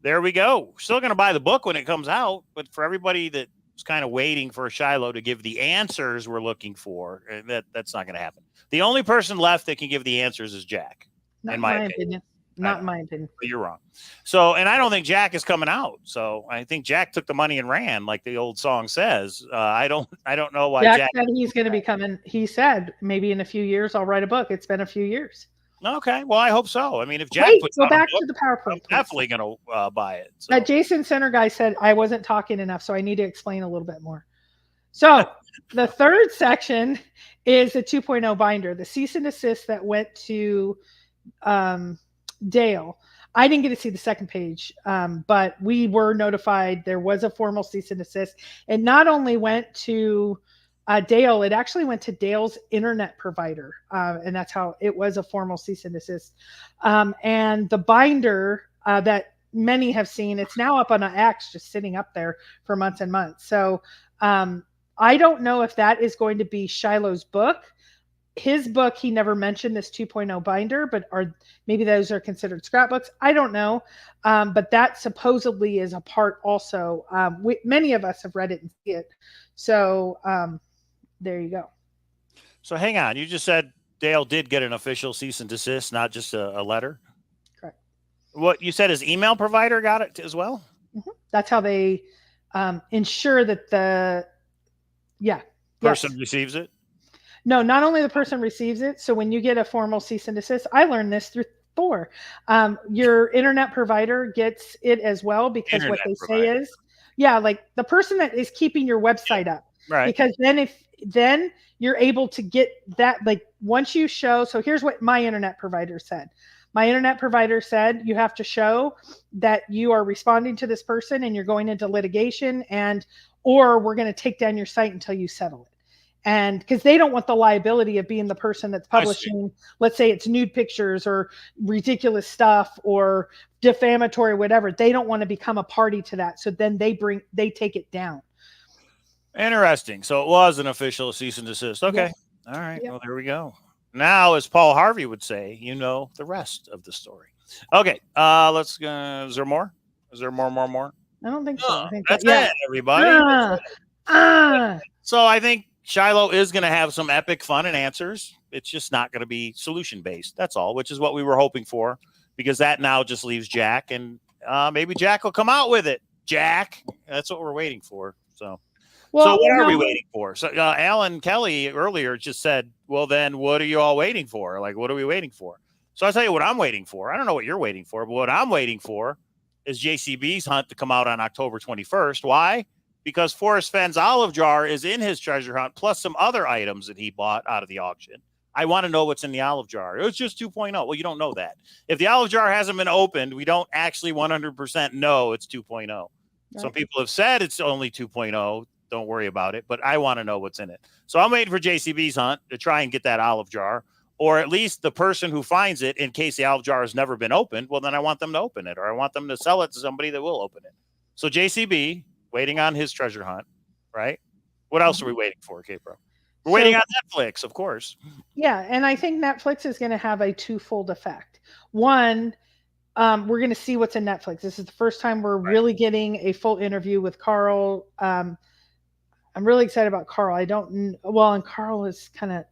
there we go. We're still going to buy the book when it comes out. But for everybody that's kind of waiting for Shiloh to give the answers we're looking for, that's not going to happen. The only person left that can give the answers is Jack, in my opinion. Not in my opinion. You're wrong. So, and I don't think Jack is coming out. So I think Jack took the money and ran, like the old song says. I don't know why Jack said he's going to be coming. He said maybe in a few years I'll write a book. It's been a few years. Okay, well I hope so. I mean, if Jack puts go back to the PowerPoint, I'm definitely going to buy it. So. That Jason Center guy said I wasn't talking enough, so I need to explain a little bit more. So the third section is the 2.0 binder, the cease and desist that went to Dale. I didn't get to see the second page, but we were notified there was a formal cease and desist. It not only went to Dale, it actually went to Dale's internet provider, and that's how it was a formal cease and desist. And the binder that many have seen, it's now up on an X, just sitting up there for months and months. So I don't know if that is going to be Shiloh's book. His book, he never mentioned this 2.0 binder, but maybe those are considered scrapbooks. I don't know. But that supposedly is a part also. Many of us have read it and see it. So there you go. So hang on. You just said Dale did get an official cease and desist, not just a letter? Correct. What you said is email provider got it as well? Mm-hmm. That's how they ensure that the person receives it? No, not only the person receives it. So when you get a formal cease and desist, I learned this through Thor. Your internet provider gets it as well, because internet what they say is, like the person that is keeping your website up. Right. Because then you're able to get that, like once you show, so here's what my internet provider said. My internet provider said you have to show that you are responding to this person and you're going into litigation, or we're going to take down your site until you settle it. And because they don't want the liability of being the person that's publishing, let's say it's nude pictures or ridiculous stuff or defamatory, whatever. They don't want to become a party to that. So then they take it down. Interesting. So it was an official cease and desist. Okay. Yes. All right. Yep. Well, there we go. Now, as Paul Harvey would say, you know the rest of the story. Okay. Let's go. Is there more? Is there more? I don't think so. I think that's it, everybody. So I think Shiloh is going to have some epic fun and answers. It's just not going to be solution based. That's all, which is what we were hoping for, because that now just leaves Jack, and maybe Jack will come out with it. Jack, that's what we're waiting for. So, what are we waiting for? So Alan Kelly earlier just said, well, then what are you all waiting for? Like, what are we waiting for? So I'll tell you what I'm waiting for. I don't know what you're waiting for, but what I'm waiting for is JCB's hunt to come out on October 21st. Why? Because Forrest Fenn's olive jar is in his treasure hunt, plus some other items that he bought out of the auction. I want to know what's in the olive jar. It's just 2.0. Well, you don't know that. If the olive jar hasn't been opened, we don't actually 100% know it's 2.0. Right. Some people have said it's only 2.0. don't worry about it. But I want to know what's in it. So I'm waiting for JCB's hunt to try and get that olive jar, or at least the person who finds it, in case the olive jar has never been opened. Well, then I want them to open it, or I want them to sell it to somebody that will open it. So JCB waiting on his treasure hunt, right? What else are we waiting for, Kpro? We're waiting on Netflix, of course. Yeah, and I think Netflix is going to have a twofold effect. One, we're going to see what's in Netflix. This is the first time we're really getting a full interview with Carl. I'm really excited about Carl. And Carl is kind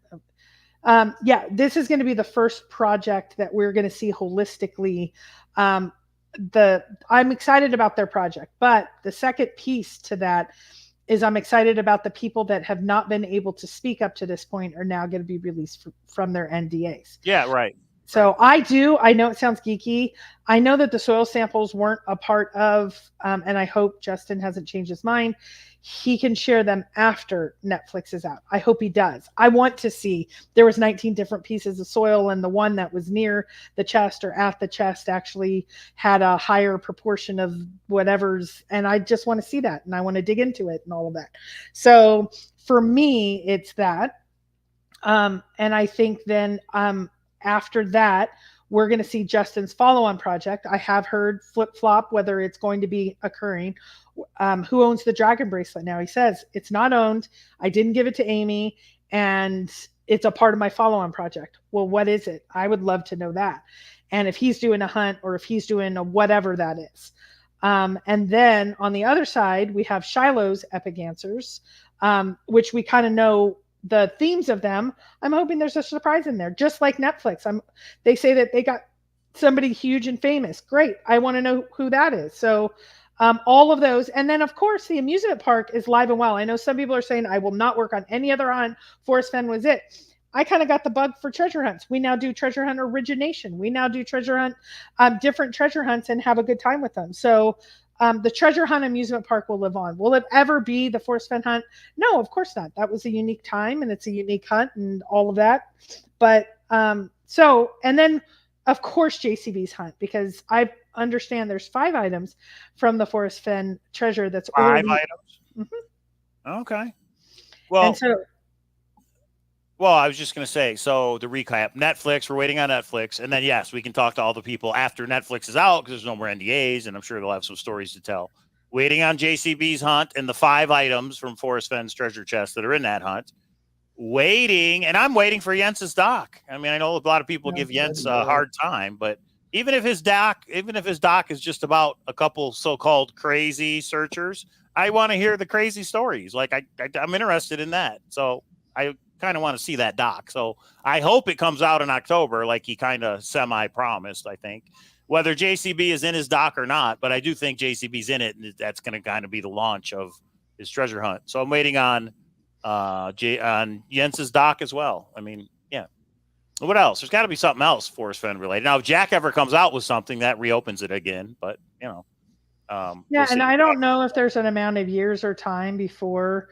of, this is going to be the first project that we're going to see holistically. I'm excited about their project, but the second piece to that is I'm excited about the people that have not been able to speak up to this point are now going to be released from their NDAs. Yeah, right. So I know it sounds geeky. I know that the soil samples weren't a part of, and I hope Justin hasn't changed his mind. He can share them after Netflix is out. I hope he does. I want to see, there was 19 different pieces of soil, and the one that was near the chest or at the chest actually had a higher proportion of whatever's, and I just want to see that, and I want to dig into it and all of that. So for me, it's that. And I think then after that, we're going to see Justin's follow-on project. I have heard flip-flop whether it's going to be occurring. Who owns the dragon bracelet now? He says, it's not owned. I didn't give it to Amy, and it's a part of my follow-on project. Well, what is it? I would love to know that. And if he's doing a hunt or if he's doing a whatever that is. And then on the other side, we have Shiloh's Epic Answers, which we kind of know the themes of them. I'm hoping there's a surprise in there, just like Netflix. They say that they got somebody huge and famous. Great. I want to know who that is. So all of those. And then, of course, the amusement park is live and well. I know some people are saying I will not work on any other hunt. Forrest Fenn was it. I kind of got the bug for treasure hunts. We now do treasure hunt origination. We now do treasure hunt, different treasure hunts, and have a good time with them. So the treasure hunt amusement park will live on. Will it ever be the Forrest Fenn hunt? No, of course not. That was a unique time, and it's a unique hunt and all of that. But and then, of course, JCB's hunt, because I understand there's 5 items from the Forrest Fenn treasure that's 5 already... items? Mm-hmm. Okay. Well, and so... Well, I was just going to say, so the recap, Netflix, we're waiting on Netflix. And then, yes, we can talk to all the people after Netflix is out because there's no more NDAs, and I'm sure they'll have some stories to tell. Waiting on JCB's hunt and the 5 items from Forrest Fenn's treasure chest that are in that hunt. Waiting, and I'm waiting for Jens's doc. I mean, I know a lot of people give Jens a hard time, but even if his doc is just about a couple so-called crazy searchers, I want to hear the crazy stories. Like I'm interested in that. So I kind of want to see that doc. So I hope it comes out in October, like he kind of semi-promised, I think. Whether JCB is in his doc or not, but I do think JCB's in it, and that's going to kind of be the launch of his treasure hunt. So I'm waiting on Jens's doc as well. I mean, yeah. What else? There's got to be something else Forrest Fenn related. Now, if Jack ever comes out with something, that reopens it again, but, you know. We'll and I don't know if there's an amount of years or time before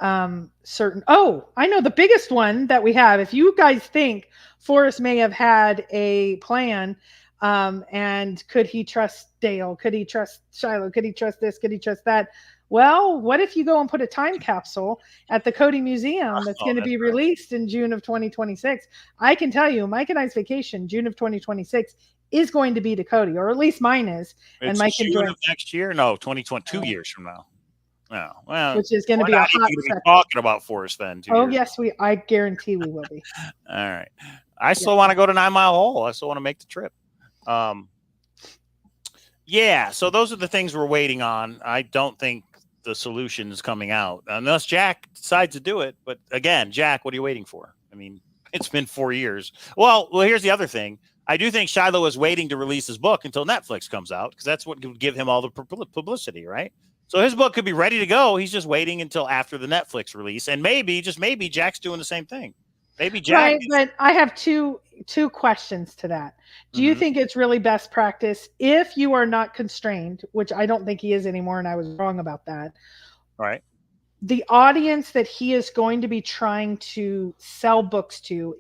I know the biggest one that we have. If you guys think Forrest may have had a plan, and could he trust Dale? Could he trust Shiloh? Could he trust this? Could he trust that? Well, what if you go and put a time capsule at the Cody Museum that's going to be released in June of 2026? I can tell you, Mike and I's vacation, June of 2026, is going to be to Cody, or at least mine is. It's and Mike June of next year? No, 2022 years from now. No, well, which is going to be a hot second. Talking about Forrest Fenn. Yes, I guarantee we will be. All right. I still want to go to 9 Mile Hole. I still want to make the trip. Yeah. So those are the things we're waiting on. I don't think the solution is coming out unless Jack decides to do it. But again, Jack, what are you waiting for? I mean, it's been 4 years. Well, here's the other thing. I do think Shiloh is waiting to release his book until Netflix comes out, because that's what would give him all the publicity, right? So his book could be ready to go. He's just waiting until after the Netflix release. And maybe, just maybe, Jack's doing the same thing. Maybe Jack. Right, but I have two questions to that. Do you think it's really best practice, if you are not constrained, which I don't think he is anymore, and I was wrong about that. Right. The audience that he is going to be trying to sell books to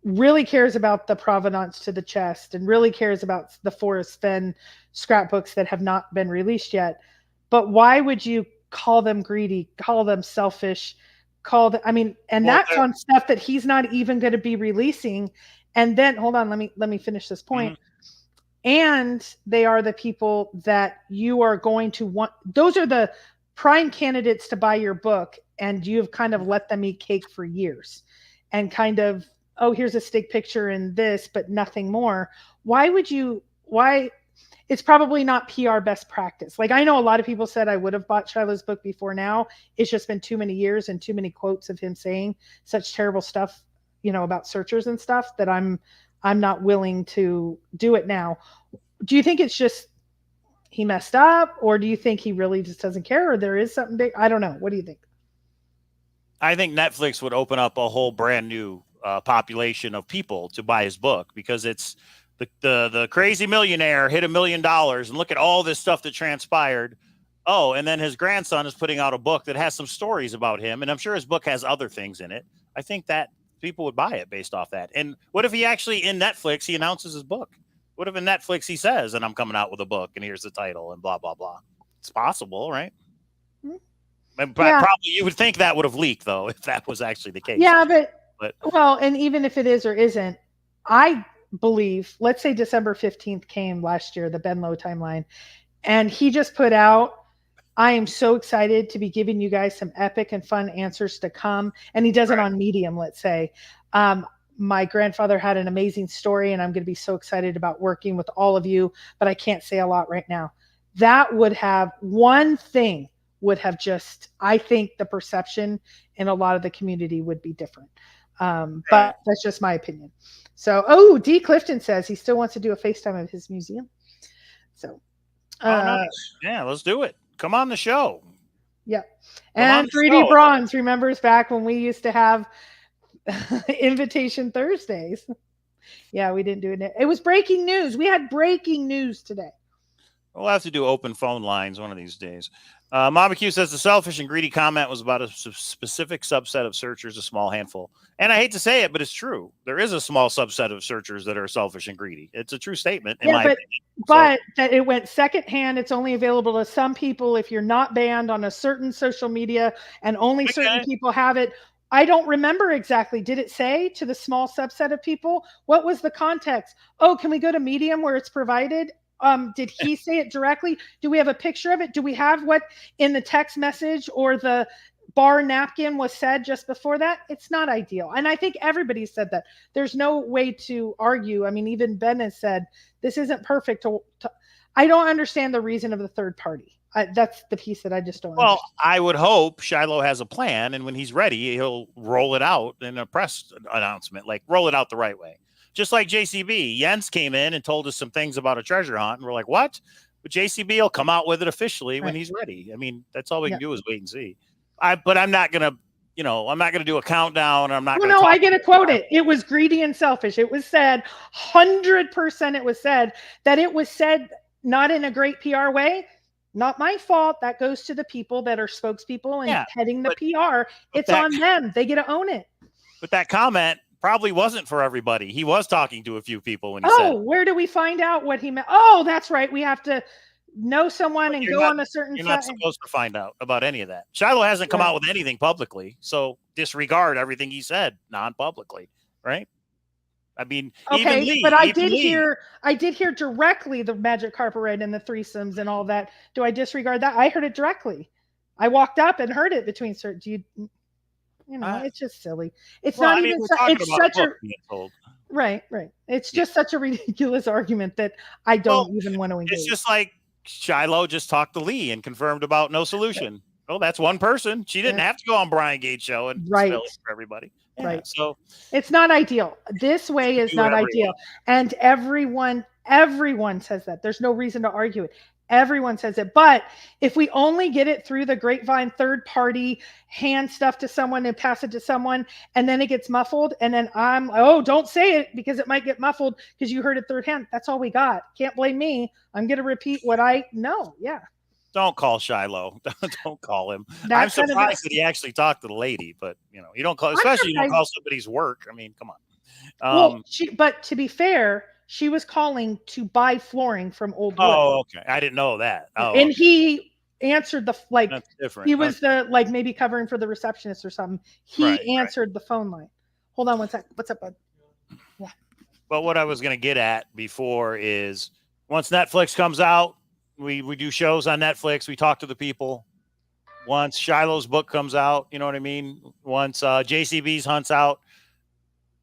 really cares about the provenance to the chest and really cares about the Forrest Fenn scrapbooks that have not been released yet. But why would you call them greedy, call them selfish, I mean, and Well, that's on stuff that he's not even going to be releasing. And then hold on, let me finish this point. And they are the people that you are going to want. Those are the prime candidates to buy your book, and you've kind of let them eat cake for years and kind of, oh, here's a stick picture in this, but nothing more. Why it's probably not PR best practice. Like, I know a lot of people said I would have bought Shiloh's book before now. It's just been too many years and too many quotes of him saying such terrible stuff, about searchers and stuff, that I'm not willing to do it now. Do you think it's just he messed up, or do you think he really just doesn't care, or there is something big? I don't know. What do you think? I think Netflix would open up a whole brand new population of people to buy his book, because it's the crazy millionaire hit $1 million, and look at all this stuff that transpired. Oh, and then his grandson is putting out a book that has some stories about him, and I'm sure his book has other things in it. I think that people would buy it based off that. And what if he actually, in Netflix, he announces his book? What if in Netflix he says, and I'm coming out with a book, and here's the title, and blah, blah, blah. It's possible, right? Mm-hmm. Probably you would think that would have leaked, though, if that was actually the case. Yeah, but well, and even if it is or isn't, I believe, let's say December 15th came last year, the Ben Lowe timeline, and he just put out, I am so excited to be giving you guys some epic and fun answers to come. And he does it on Medium, let's say. My grandfather had an amazing story, and I'm going to be so excited about working with all of you, but I can't say a lot right now. That would have just, I think the perception in a lot of the community would be different. But that's just my opinion. So, D. Clifton says he still wants to do a FaceTime of his museum. So, nice. Yeah, let's do it. Come on the show. Yeah. And 3D Bronze remembers back when we used to have Invitation Thursdays. Yeah, we didn't do it. It was breaking news. We had breaking news today. We'll have to do open phone lines one of these days. Mama Q says the selfish and greedy comment was about a specific subset of searchers, a small handful. And I hate to say it, but it's true. There is a small subset of searchers that are selfish and greedy. It's a true statement, in my opinion. But that it went secondhand. It's only available to some people if you're not banned on a certain social media, and only certain people have it. I don't remember exactly. Did it say to the small subset of people? What was the context? Oh, can we go to Medium where it's provided? Did he say it directly? Do we have a picture of it? Do we have what in the text message or the bar napkin was said just before that? It's not ideal. And I think everybody said that. There's no way to argue. I mean, even Ben has said, this isn't perfect. I don't understand the reason of the third party. That's the piece that I just don't understand. I would hope Shiloh has a plan, and when he's ready, he'll roll it out in a press announcement, like roll it out the right way. Just like JCB, Jens came in and told us some things about a treasure hunt, and we're like, what? But JCB will come out with it officially when he's ready. I mean, that's all we can do is wait and see. But I'm not going to, I'm not going to do a countdown. I'm not going to. No, I get to quote it. It was greedy and selfish. It was said 100%. It was said that it was said not in a great PR way. Not my fault. That goes to the people that are spokespeople and heading the PR. It's on them. They get to own it. But that comment probably wasn't for everybody. He was talking to a few people when he said, where do we find out what he meant? Oh, that's right. We have to know someone and go on a certain You're not supposed to find out about any of that. Shiloh hasn't come out with anything publicly, so disregard everything he said non-publicly, right? I mean, okay, even Lee, but I did hear directly the magic carpet ride and the threesomes and all that. Do I disregard that? I heard it directly. I walked up and heard it between certain. Do you it's just silly. It's not even. It's such a right. It's just such a ridiculous argument that I don't even want to engage. It's just like Shiloh just talked to Lee and confirmed about no solution. Oh, that's one person. She didn't have to go on Brian Gates' show and spell it for everybody. Yeah, right. So it's not ideal. This way is not ideal. And everyone says that. There's no reason to argue it. Everyone says it. But if we only get it through the grapevine, third party, hand stuff to someone and pass it to someone, and then it gets muffled, and then don't say it because it might get muffled because you heard it third hand. That's all we got. Can't blame me. I'm going to repeat what I know. Yeah. Don't call Shiloh. Don't call him. I'm surprised that he actually talked to the lady, but you don't call, especially you don't call somebody's work. I mean, come on. But to be fair, she was calling to buy flooring from Old Wood. Oh, okay. I didn't know that. Oh, and he answered the like. That's different. He was the like maybe covering for the receptionist or something. He answered the phone line. Hold on one sec. What's up, bud? Yeah. But what I was going to get at before is once Netflix comes out, we do shows on Netflix. We talk to the people. Once Shiloh's book comes out, you know what I mean? Once JCB's Hunt's out,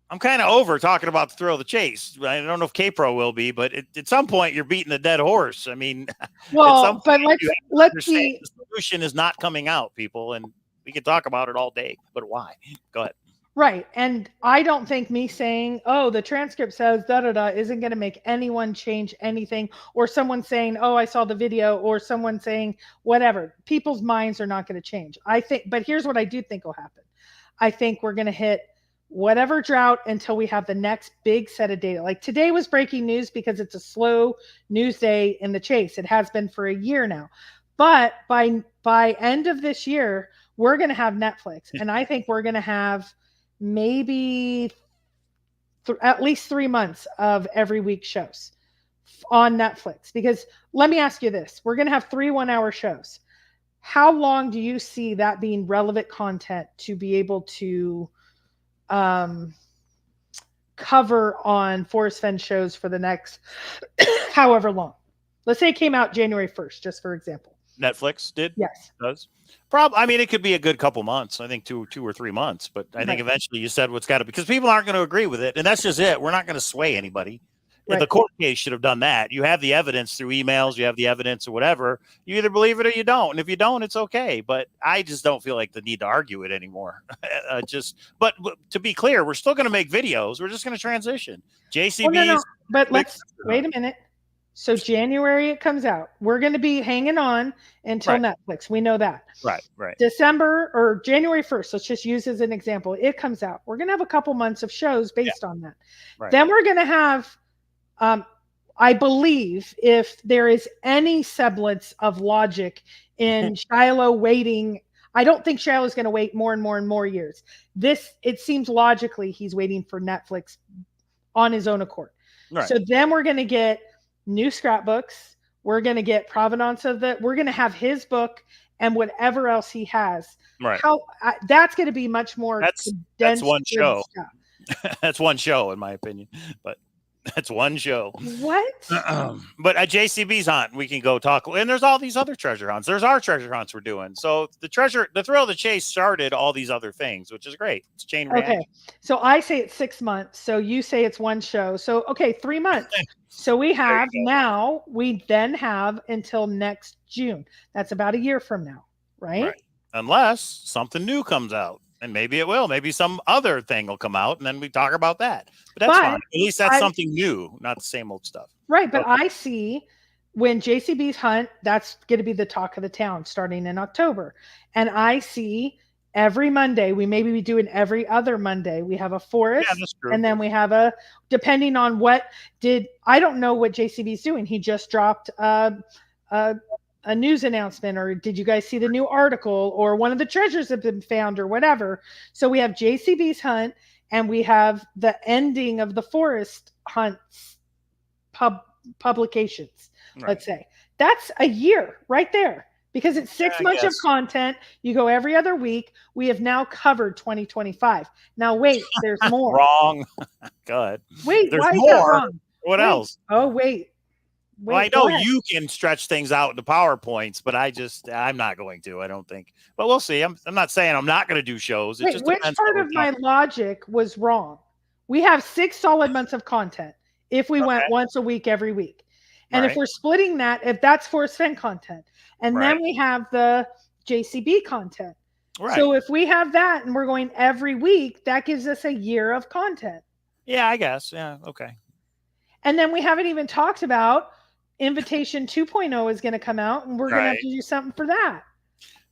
I'm kind of over talking about the thrill of the chase. I don't know if Kpro will be, but at some point you're beating a dead horse. I mean, well, but let's see. The solution is not coming out, people, and we can talk about it all day. But why? Go ahead. Right, and I don't think me saying, "Oh, the transcript says da da da," isn't going to make anyone change anything, or someone saying, "Oh, I saw the video," or someone saying whatever. People's minds are not going to change. I think, but here's what I do think will happen. I think we're going to hit whatever drought until we have the next big set of data. Like today was breaking news because it's a slow news day in the chase. It has been for a year now. But by end of this year, we're going to have Netflix. And I think we're going to have maybe at least 3 months of every week shows on Netflix. Because let me ask you this. We're going to have 3 1-hour shows. How long do you see that being relevant content to be able to cover on Forrest Fenn shows for the next however long? Let's say it came out January 1st, just for example. Netflix did? Yes. It does. Probably. I mean, it could be a good couple months. I think two or 3 months, but I think eventually you said what's got to, because people aren't going to agree with it. And that's just it. We're not going to sway anybody. Right. The court case should have done that. You have the evidence through emails, you have the evidence or whatever. You either believe it or you don't. And if you don't, it's okay. But I just don't feel like the need to argue it anymore. But to be clear, we're still going to make videos. We're just going to transition. JCB's. No. But let's wait a minute. So January it comes out. We're going to be hanging on until Netflix. We know that. Right. December or January 1st. Let's just use as an example. It comes out. We're going to have a couple months of shows based on that. Right. Then we're going to have I believe if there is any semblance of logic in Shiloh waiting, I don't think Shiloh is going to wait more and more and more years. It seems logically he's waiting for Netflix on his own accord. Right. So then we're going to get new scrapbooks. We're going to get provenance of we're going to have his book and whatever else he has. Right. That's going to be much more. That's one show. That's one show, in my opinion, but. That's one show. What? But at JCB's Hunt, we can go talk. And there's all these other treasure hunts. There's our treasure hunts we're doing. So the thrill of the chase started all these other things, which is great. It's chain reaction. Okay. So I say it's 6 months. So you say it's one show. So, okay, 3 months. So we then have until next June. That's about a year from now, right? Unless something new comes out. And maybe it will. Maybe some other thing will come out, and then we talk about that. But that's fine. At least that's something new, not the same old stuff. Right. But I see when JCB's Hunt, that's going to be the talk of the town starting in October. And I see every Monday, we maybe be doing every other Monday. We have a Forrest, and then we have depending on I don't know what JCB's doing. He just dropped a news announcement, or did you guys see the new article, or one of the treasures have been found, or whatever. So we have JCB's Hunt, and we have the ending of the Forrest Hunt publications. Let's say that's a year right there, because it's 6 months of content. You go every other week. We have now covered 2025. Now wait, there's more. Wrong. Go ahead. Wait, there's why more. Is that wrong? What else? Oh wait. Well, I know you can stretch things out into PowerPoints, but I'm not going to, I don't think. But we'll see. I'm not saying I'm not going to do shows. It just which part of my logic was wrong? We have 6 solid months of content if we went once a week every week. And if we're splitting that, if that's Forrest Fenn content, and then we have the JCB content. Right. So if we have that and we're going every week, that gives us a year of content. Yeah, I guess. Yeah, okay. And then we haven't even talked about Invitation 2.0 is going to come out, and we're going to have to do something for that.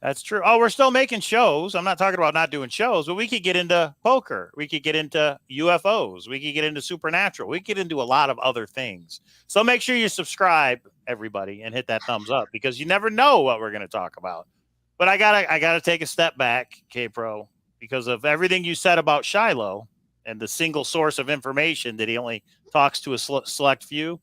That's true. Oh, we're still making shows. I'm not talking about not doing shows, but we could get into poker. We could get into UFOs. We could get into supernatural. We could get into a lot of other things. So make sure you subscribe, everybody, and hit that thumbs up, because you never know what we're going to talk about. But I gotta take a step back, Kpro, because of everything you said about Shiloh and the single source of information that he only talks to a select few.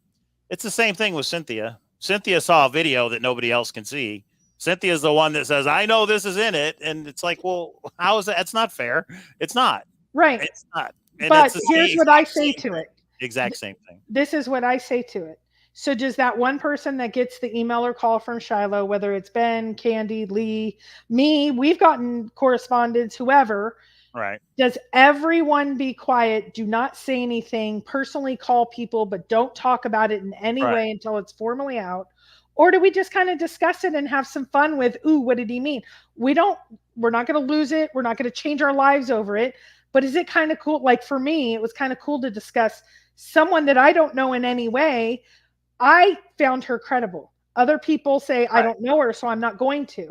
It's the same thing with Cynthia. Cynthia saw a video that nobody else can see. Cynthia's the one that says, I know this is in it. And it's like, well, how is that? It's not fair. It's not. Right. It's not. And but here's what I say to it. Exact same thing. This is what I say to it. So does that one person that gets the email or call from Shiloh, whether it's Ben, Candy, Lee, me, we've gotten correspondence, whoever. Right. Does everyone be quiet? Do not say anything. Personally call people, but don't talk about it in any way until it's formally out. Or do we just kind of discuss it and have some fun with, ooh, what did he mean? We're not going to lose it. We're not going to change our lives over it. But is it kind of cool? Like for me, it was kind of cool to discuss someone that I don't know in any way. I found her credible. Other people say, I don't know her, so I'm not going to.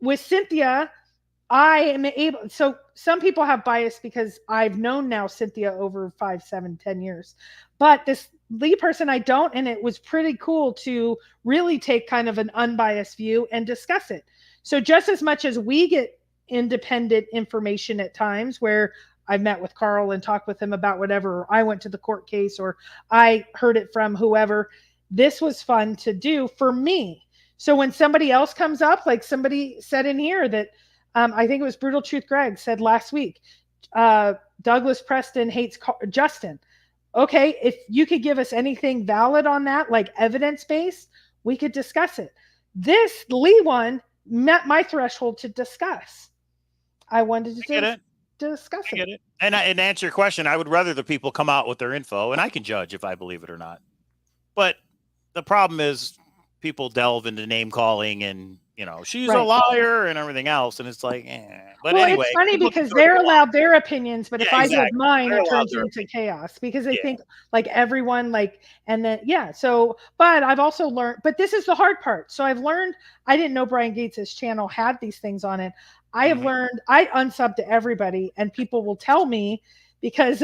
With Cynthia, I am able. So some people have bias because I've known now Cynthia over 5, 7, 10 years. But this Lee person, I don't. And it was pretty cool to really take kind of an unbiased view and discuss it. So just as much as we get independent information at times where I've met with Carl and talked with him about whatever, or I went to the court case, or I heard it from whoever, this was fun to do for me. So when somebody else comes up, like somebody said in here that I think it was Brutal Truth Greg said last week, Douglas Preston hates Justin. Okay, if you could give us anything valid on that, like evidence-based, we could discuss it. This Lee one met my threshold to discuss. I wanted to discuss it. I get it. And to answer your question, I would rather the people come out with their info, and I can judge if I believe it or not. But the problem is people delve into name calling and, you know, she's a liar and everything else. And it's like, But well, anyway. It's funny because they're allowed their opinions, but if I give mine, it turns into chaos because they think like everyone and then, So, but I've also learned, but this is the hard part. So I've learned, I didn't know Brian Gates's channel had these things on it. I have learned, I unsub to everybody and people will tell me because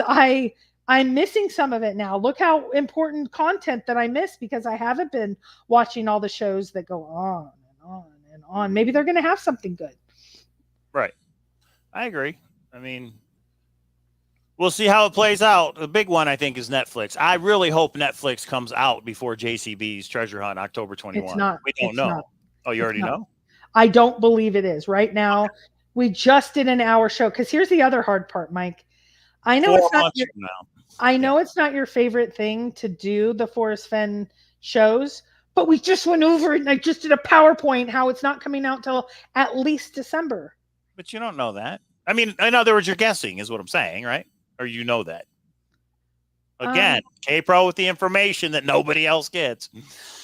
I'm missing some of it now. Look how important content that I missed because I haven't been watching all the shows that go on and on and on. Maybe they're going to have something good. Right. I agree. I mean, we'll see how it plays out. The big one, I think, is Netflix. I really hope Netflix comes out before JCB's Treasure Hunt, October 21. It's not. We don't know. Oh, you already know? I don't believe it is. Right now, we just did an hour show. Because here's the other hard part, Mike. I know it's not your, I know it's not your favorite thing to do the Forrest Fenn shows, but we just went over it and I just did a PowerPoint how it's not coming out till at least December. But you don't know that. I mean, in other words, you're guessing is what I'm saying, right? Or you know that. Again, Kpro with the information that nobody else gets.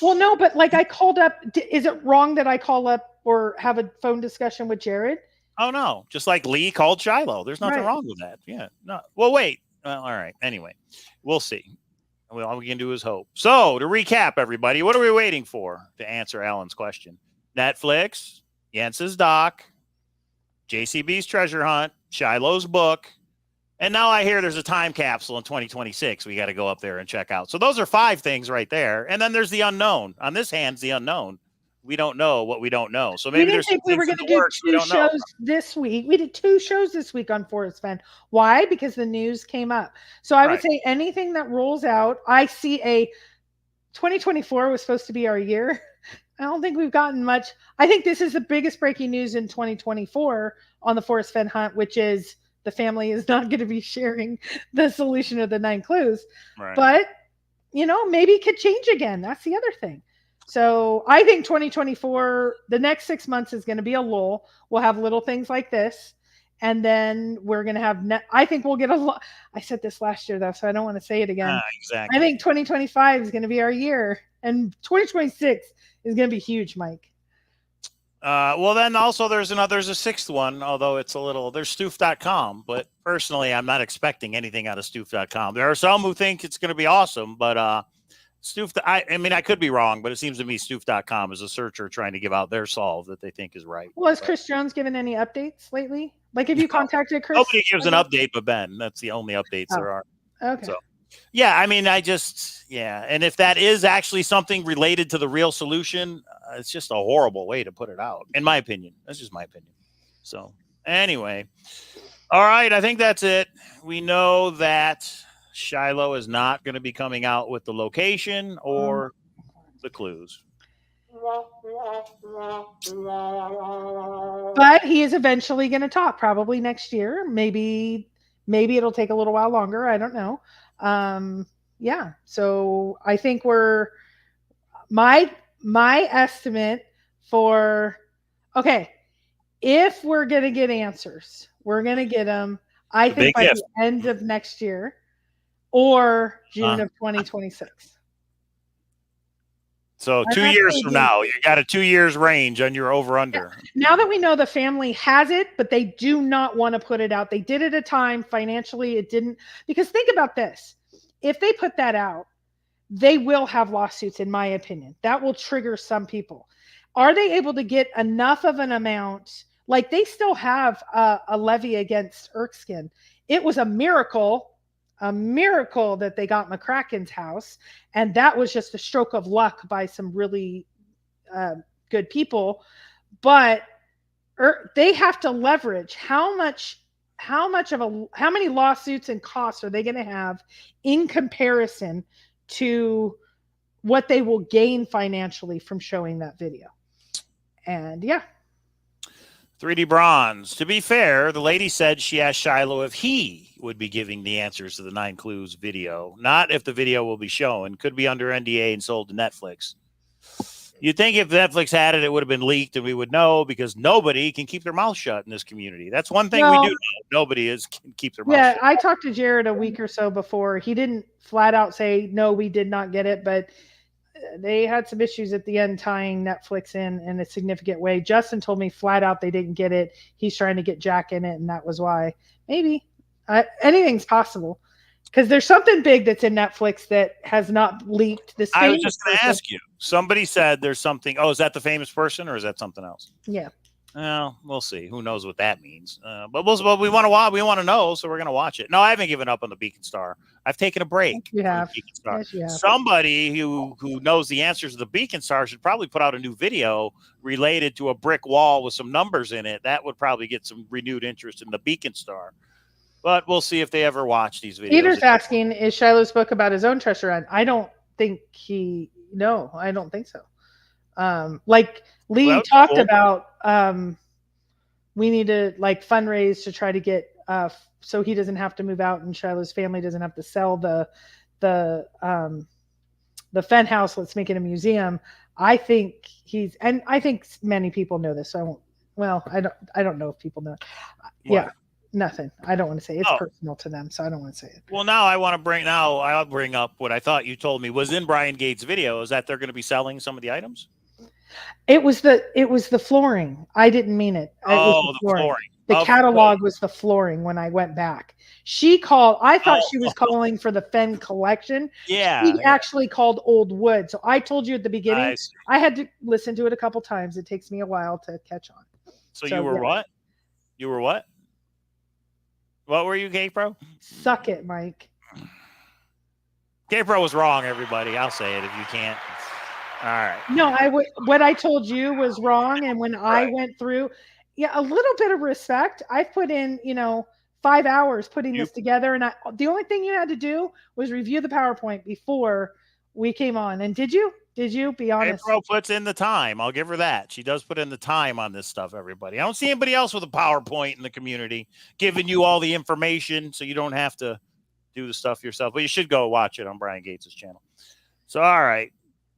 Well, no, but like I called up. Is it wrong that I call up or have a phone discussion with Jared? Oh, no. Just like Lee called Shiloh. There's nothing wrong with that. Yeah. No. Well, wait. Well, all right. Anyway, we'll see. All we can do is hope. So to recap, everybody, what are we waiting for to answer Alan's question? Netflix, Jens's doc, JCB's Treasure Hunt, Shiloh's book. And now I hear there's a time capsule in 2026 we got to go up there and check out. So those are 5 things right there. And then there's the unknown. On this hand's the unknown. We don't know what we don't know. So maybe there's we were going to do 2 shows this week. We did 2 shows this week on Forrest Fenn. Why? Because the news came up. So I would say anything that rolls out, I see 2024 was supposed to be our year. I don't think we've gotten much. I think this is the biggest breaking news in 2024 on the Forrest Fenn hunt, which is the family is not going to be sharing the solution of the 9 clues. Right. But, maybe it could change again. That's the other thing. So I think 2024, the next 6 months is going to be a lull. We'll have little things like this. And then we're going to have, I think we'll get a lot. I said this last year though, so I don't want to say it again. Exactly. I think 2025 is going to be our year and 2026 is going to be huge, Mike. Well, then also there's a 6th one, although it's there's stoof.com, but personally, I'm not expecting anything out of stoof.com. There are some who think it's going to be awesome, but, Stoof, I mean, I could be wrong, but it seems to me Stoof.com is a searcher trying to give out their solve that they think is right. Well, has Chris Jones given any updates lately? Like, have you contacted Chris? Nobody gives an update but Ben. That's the only updates there are. Okay. So, yeah, I mean, and if that is actually something related to the real solution, it's just a horrible way to put it out, in my opinion. That's just my opinion. So, anyway. All right, I think that's it. We know that Shiloh is not going to be coming out with the location or the clues. But he is eventually going to talk, probably next year. Maybe it'll take a little while longer. I don't know. Yeah. So I think my estimate for, okay, if we're going to get answers, we're going to get them, I think, by the end of next year or June of 2026. So 2 years from now, you got a 2 years range on your over-under. Yeah. Now that we know the family has it, but they do not want to put it out. They did it a time. Financially, it didn't. Because think about this. If they put that out, they will have lawsuits, in my opinion. That will trigger some people. Are they able to get enough of an amount? Like, they still have a levy against Erskine. It was a miracle that they got McCracken's house. And that was just a stroke of luck by some really good people. But they have to leverage how many lawsuits and costs are they going to have in comparison to what they will gain financially from showing that video. And yeah. 3D Bronze. To be fair, the lady said she asked Shiloh if he would be giving the answers to the 9 Clues video, not if the video will be shown. Could be under NDA and sold to Netflix. You'd think if Netflix had it, it would have been leaked and we would know, because nobody can keep their mouth shut in this community. That's one thing we do know. Nobody can keep their mouth shut. Yeah, I talked to Jared a week or so before. He didn't flat out say, no, we did not get it, but they had some issues at the end tying Netflix in a significant way. Justin told me flat out they didn't get it. He's trying to get Jack in it, and that was why. Maybe. Anything's possible. Because there's something big that's in Netflix that has not leaked. I was just going to ask you. Somebody said there's something. Oh, is that the famous person, or is that something else? Yeah. Well, we'll see. Who knows what that means? But we want to watch. We want to know, so we're going to watch it. No, I haven't given up on the Beacon Star. I've taken a break. You have. Beacon Star. Yes, you have. Somebody who knows the answers to the Beacon Star should probably put out a new video related to a brick wall with some numbers in it. That would probably get some renewed interest in the Beacon Star. But we'll see if they ever watch these videos. Peter's asking, is Shiloh's book about his own treasure hunt? I don't think no, I don't think so. Like Lee talked about, we need to fundraise to try to get, so he doesn't have to move out and Shiloh's family doesn't have to sell the Fenn house. Let's make it a museum. I think I think many people know this. So I won't. Well, I don't know if people know. What? Yeah. Nothing. I don't want to say it. It's personal to them, so I don't want to say it. Well, I'll bring up what I thought you told me was in Brian Gates' video, is that they're going to be selling some of the items. It was the flooring. I didn't mean it. The flooring. The catalog was the flooring when I went back. She called. I thought she was calling for the Fenn collection. Yeah. She actually called old wood. So I told you at the beginning. I had to listen to it a couple times. It takes me a while to catch on. So you were what? You were what? What were you, Kpro? Suck it, Mike. Kpro was wrong, everybody. I'll say it if you can't. All right. No, what I told you was wrong. And when I went through, a little bit of respect. I put in, 5 hours putting this together. And the only thing you had to do was review the PowerPoint before we came on. And did you? Did you? Be honest. Kpro puts in the time. I'll give her that. She does put in the time on this stuff, everybody. I don't see anybody else with a PowerPoint in the community giving you all the information so you don't have to do the stuff yourself. But you should go watch it on Brian Gates' channel. So, all right.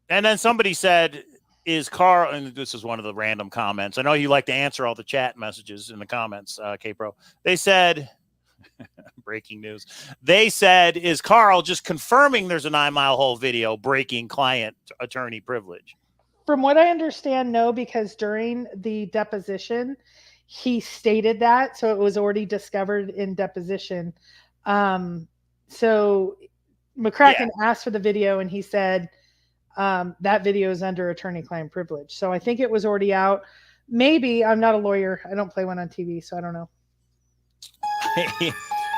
And then somebody said, is Carl, and this is one of the random comments. I know you like to answer all the chat messages in the comments, Kpro. They said, breaking news. They said, is Carl just confirming there's a 9 Mile Hole video breaking client attorney privilege? From what I understand, no, because during the deposition, he stated that. So it was already discovered in deposition. So McCracken asked for the video and he said that video is under attorney-client privilege. So I think it was already out. Maybe. I'm not a lawyer. I don't play one on TV, so I don't know.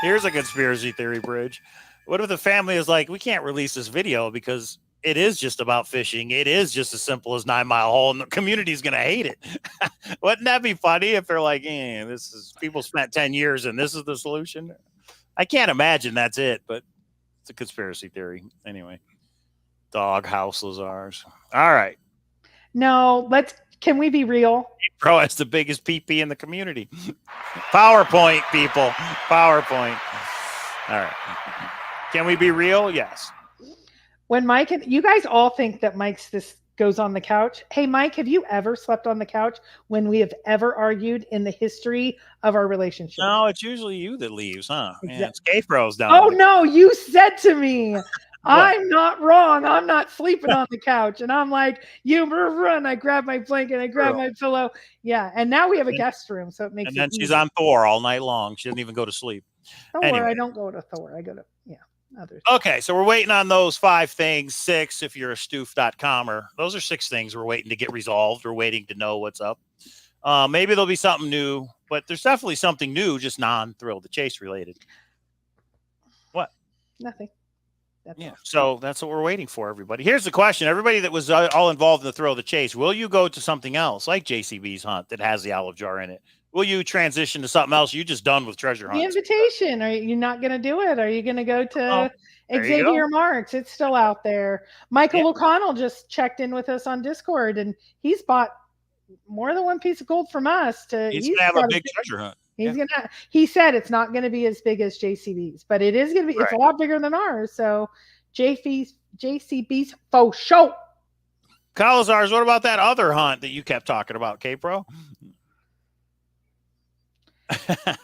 Here's a conspiracy theory, Bridge. What if the family is like, we can't release this video because it is just about fishing. It is just as simple as 9 Mile Hole, and the community is going to hate it. Wouldn't that be funny if they're like, this is people spent 10 years and this is the solution? I can't imagine that's it, but it's a conspiracy theory. Anyway, dog house Lazars. All right. No, can we be real? Pro has the biggest PP in the community. PowerPoint, people. PowerPoint. All right. Can we be real? Yes. When Mike and you guys all think that this goes on the couch. Hey, Mike, have you ever slept on the couch when we have ever argued in the history of our relationship? No, it's usually you that leaves, huh? Exactly. Yeah, it's Kpro's down. Oh, no, you said to me, I'm not wrong. I'm not sleeping on the couch. And I'm like, you run. I grab my blanket. I grab my pillow. Yeah. And now we have a guest room. So it makes it And then she's on Thor all night long. She doesn't even go to sleep. Anyway. I don't go to Thor. I go to, others. Okay. So we're waiting on those 5 things, 6 if you're a stoof.comer. Those are 6 things we're waiting to get resolved. We're waiting to know what's up. Maybe there'll be something new, but there's definitely something new, just non-Thrill the Chase related. What? Nothing. So that's what we're waiting for, everybody. Here's the question. Everybody that was all involved in the Thrill the Chase, will you go to something else like JCB's Hunt that has the olive jar in it? Will you transition to something else? You just done with treasure hunt? The invitation. Are you not going to do it? Are you going to go to Xavier Marks? It's still out there. Michael O'Connell just checked in with us on Discord, and he's bought more than one piece of gold from us. He's going to have a big treasure hunt. He said it's not going to be as big as JCB's, but it is going to be. It's a lot bigger than ours. So JCB's for sure. Cowlazars, what about that other hunt that you kept talking about, Kpro?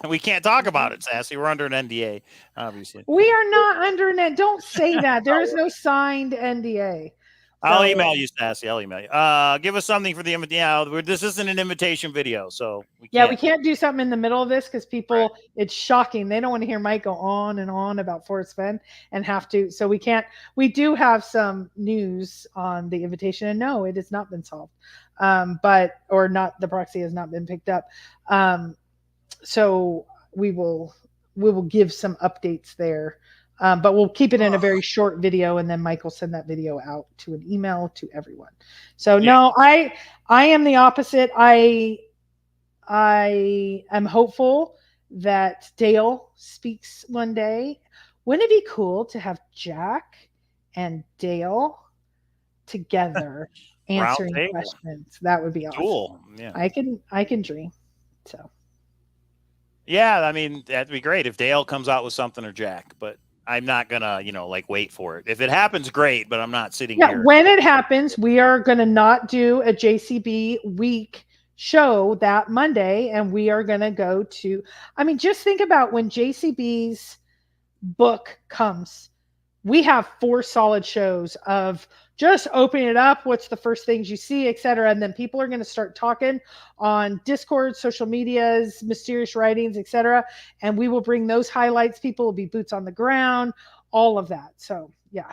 We can't talk about it, Sassy. We're under an NDA, obviously. We are not under an. Don't say that. There is no signed NDA. I'll email you, Sassy. I'll email you. Give us something for the invitation. Yeah, this isn't an invitation video, so we can't do something in the middle of this because people, it's shocking. They don't want to hear Mike go on and on about Forrest Fenn and have to. So we can't. We do have some news on the invitation, and no, it has not been solved. The proxy has not been picked up. So we will give some updates there. But we'll keep it in a very short video, and then Mike will send that video out to an email to everyone. So no, I am the opposite. I am hopeful that Dale speaks one day. Wouldn't it be cool to have Jack and Dale together answering questions? That would be awesome. Cool. Yeah, I can dream. So yeah, I mean that'd be great if Dale comes out with something or Jack, but I'm not gonna, wait for it. If it happens, great, but I'm not sitting here. When it happens, we are gonna not do a JCB week show that Monday, and we are gonna go to. I mean, just think about when JCB's book comes. We have 4 solid shows of just opening it up. What's the first things you see, etc. And then people are going to start talking on Discord, social medias, mysterious writings, etc. And we will bring those highlights. People will be boots on the ground, all of that. So, yeah.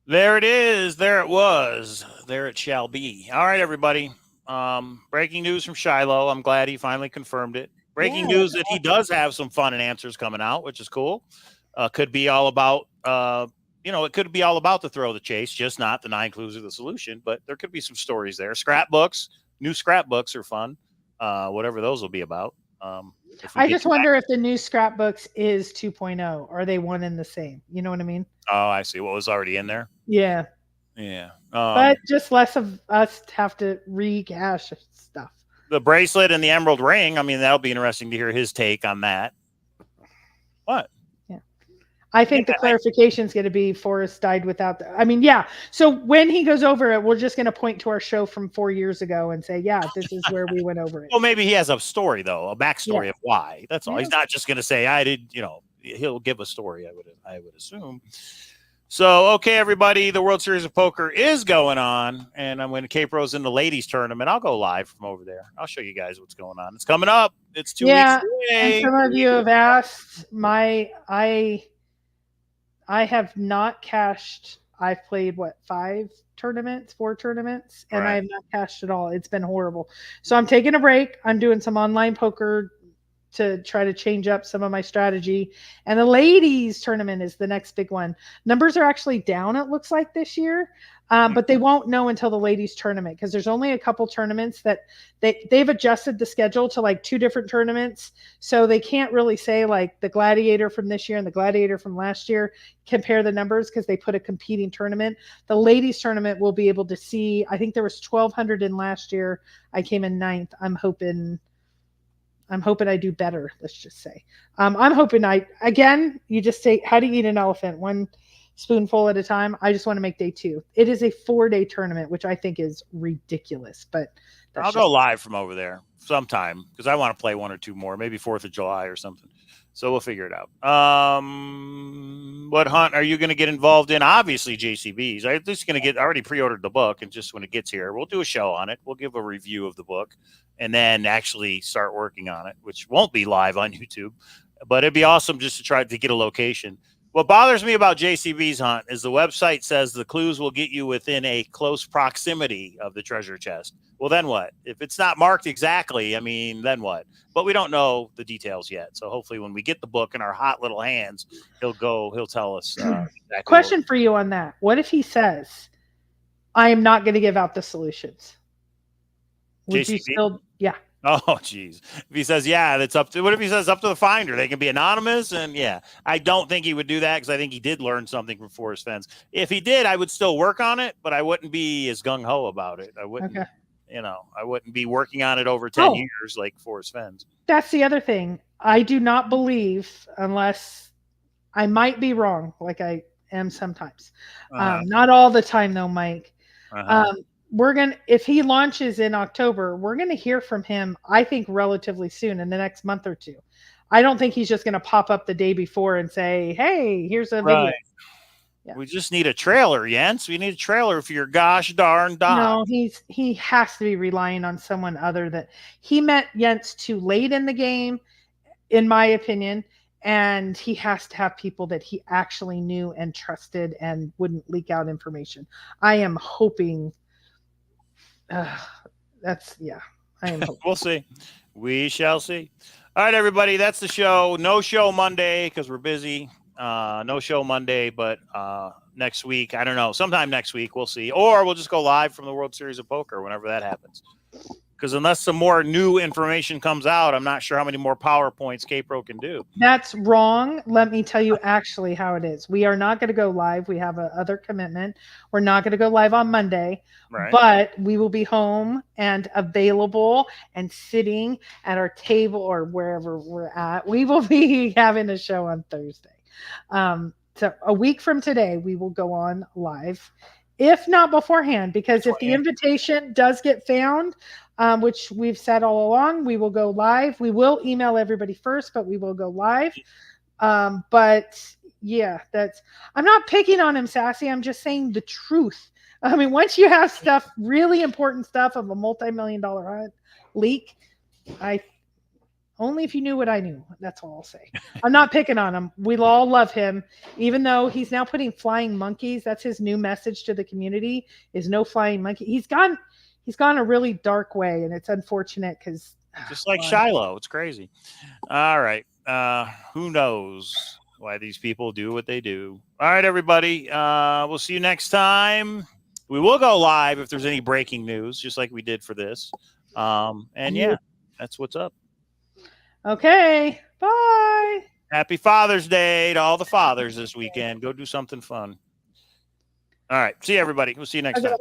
There it is. There it was. There it shall be. All right, everybody. Breaking news from Shiloh. I'm glad he finally confirmed it. Breaking news that he does have some fun and answers coming out, which is cool. Could be all about, it could be all about the Thrill the Chase, just not the 9 clues of the solution, but there could be some stories there. Scrapbooks, new scrapbooks are fun. Whatever those will be about. I just wonder if the new scrapbooks is 2.0. Are they one and the same? You know what I mean? Oh, I see. What was already in there? Yeah. Yeah. But just less of us have to rehash stuff. The bracelet and the emerald ring. I mean, that'll be interesting to hear his take on that. What? I think the clarification is going to be Forrest died without So when he goes over it, we're just going to point to our show from 4 years ago and say, this is where we went over it. Well, maybe he has a story, though, a backstory of why. That's all. He's not just going to say, I did, he'll give a story, I would assume. So, okay, everybody, the World Series of Poker is going on, and when Kpro's in the ladies tournament, I'll go live from over there. I'll show you guys what's going on. It's coming up. It's 2 weeks away. And some of you have asked, I have not cashed. I've played 4 tournaments, and I have not cashed at all. It's been horrible. So I'm taking a break. I'm doing some online poker to try to change up some of my strategy. And the ladies tournament is the next big one. Numbers are actually down, it looks like, this year. But they won't know until the ladies tournament, because there's only a couple tournaments that they've adjusted the schedule to like 2 different tournaments. So they can't really say like the gladiator from this year and the gladiator from last year, compare the numbers, because they put a competing tournament. The ladies tournament will be able to see, I think there was 1,200 in last year. I came in 9th. I'm hoping I do better. Let's just say, I'm hoping you just say, how do you eat an elephant? One spoonful at a time. I just want to make day 2. It is a 4-day tournament, which I think is ridiculous, but I'll go live from over there sometime, because I want to play 1 or 2 more, maybe 4th of July or something. So we'll figure it out. What hunt are you going to get involved in? Obviously JCBs. I'm just going to I already pre-ordered the book, and just when it gets here, we'll do a show on it. We'll give a review of the book and then actually start working on it, which won't be live on YouTube, but it'd be awesome just to try to get a location. What bothers me about JCB's hunt is the website says the clues will get you within a close proximity of the treasure chest. Well, then what? If it's not marked exactly, I mean, then what? But we don't know the details yet. So hopefully when we get the book in our hot little hands, he'll tell us. Exactly. Question for you on that. What if he says, I am not going to give out the solutions? Would JCB? You still, yeah. Oh, geez. If he says, yeah, that's up to, what if he says up to the finder? They can be anonymous. And yeah, I don't think he would do that, because I think he did learn something from Forrest Fenn. If he did, I would still work on it, but I wouldn't be as gung ho about it. I wouldn't, I wouldn't be working on it over 10 years like Forrest Fenn. That's the other thing. I do not believe, unless I might be wrong, like I am sometimes. Not all the time though, Mike. If he launches in October, we're going to hear from him, I think, relatively soon, in the next month or 2. I don't think he's just going to pop up the day before and say, hey, here's a video. Yeah. We just need a trailer, Jens. We need a trailer for your gosh darn dog. No, he has to be relying on someone other than he met Jens too late in the game, in my opinion, and he has to have people that he actually knew and trusted and wouldn't leak out information. I am hoping. I am hoping. We'll see. We shall see. All right, everybody, that's the show. No show Monday because we're busy. No show Monday, but next week, I don't know, sometime next week, we'll see. Or we'll just go live from the World Series of Poker whenever that happens. Because unless some more new information comes out, I'm not sure how many more PowerPoints Kpro can do. That's wrong. Let me tell you actually how it is. We are not going to go live. We have a other commitment. We're not going to go live on Monday, but we will be home and available and sitting at our table or wherever we're at. We will be having a show on Thursday. So a week from today, we will go on live, if not beforehand, because if the invitation does get found, which we've said all along, we will go live. We will email everybody first, but we will go live. But yeah, I'm not picking on him, Sassy. I'm just saying the truth. I mean, once you have stuff, really important stuff of a multi-million-dollar hunt leak, only if you knew what I knew. That's all I'll say. I'm not picking on him. We all love him, even though he's now putting flying monkeys. That's his new message to the community: is no flying monkey. He's gone a really dark way, and it's unfortunate because just like Shiloh, it's crazy. All right, who knows why these people do what they do? All right, everybody. We'll see you next time. We will go live if there's any breaking news, just like we did for this. And yeah, that's what's up. Okay, bye. Happy Father's Day to all the fathers this weekend. Go do something fun. All right, see you, everybody. We'll see you next time.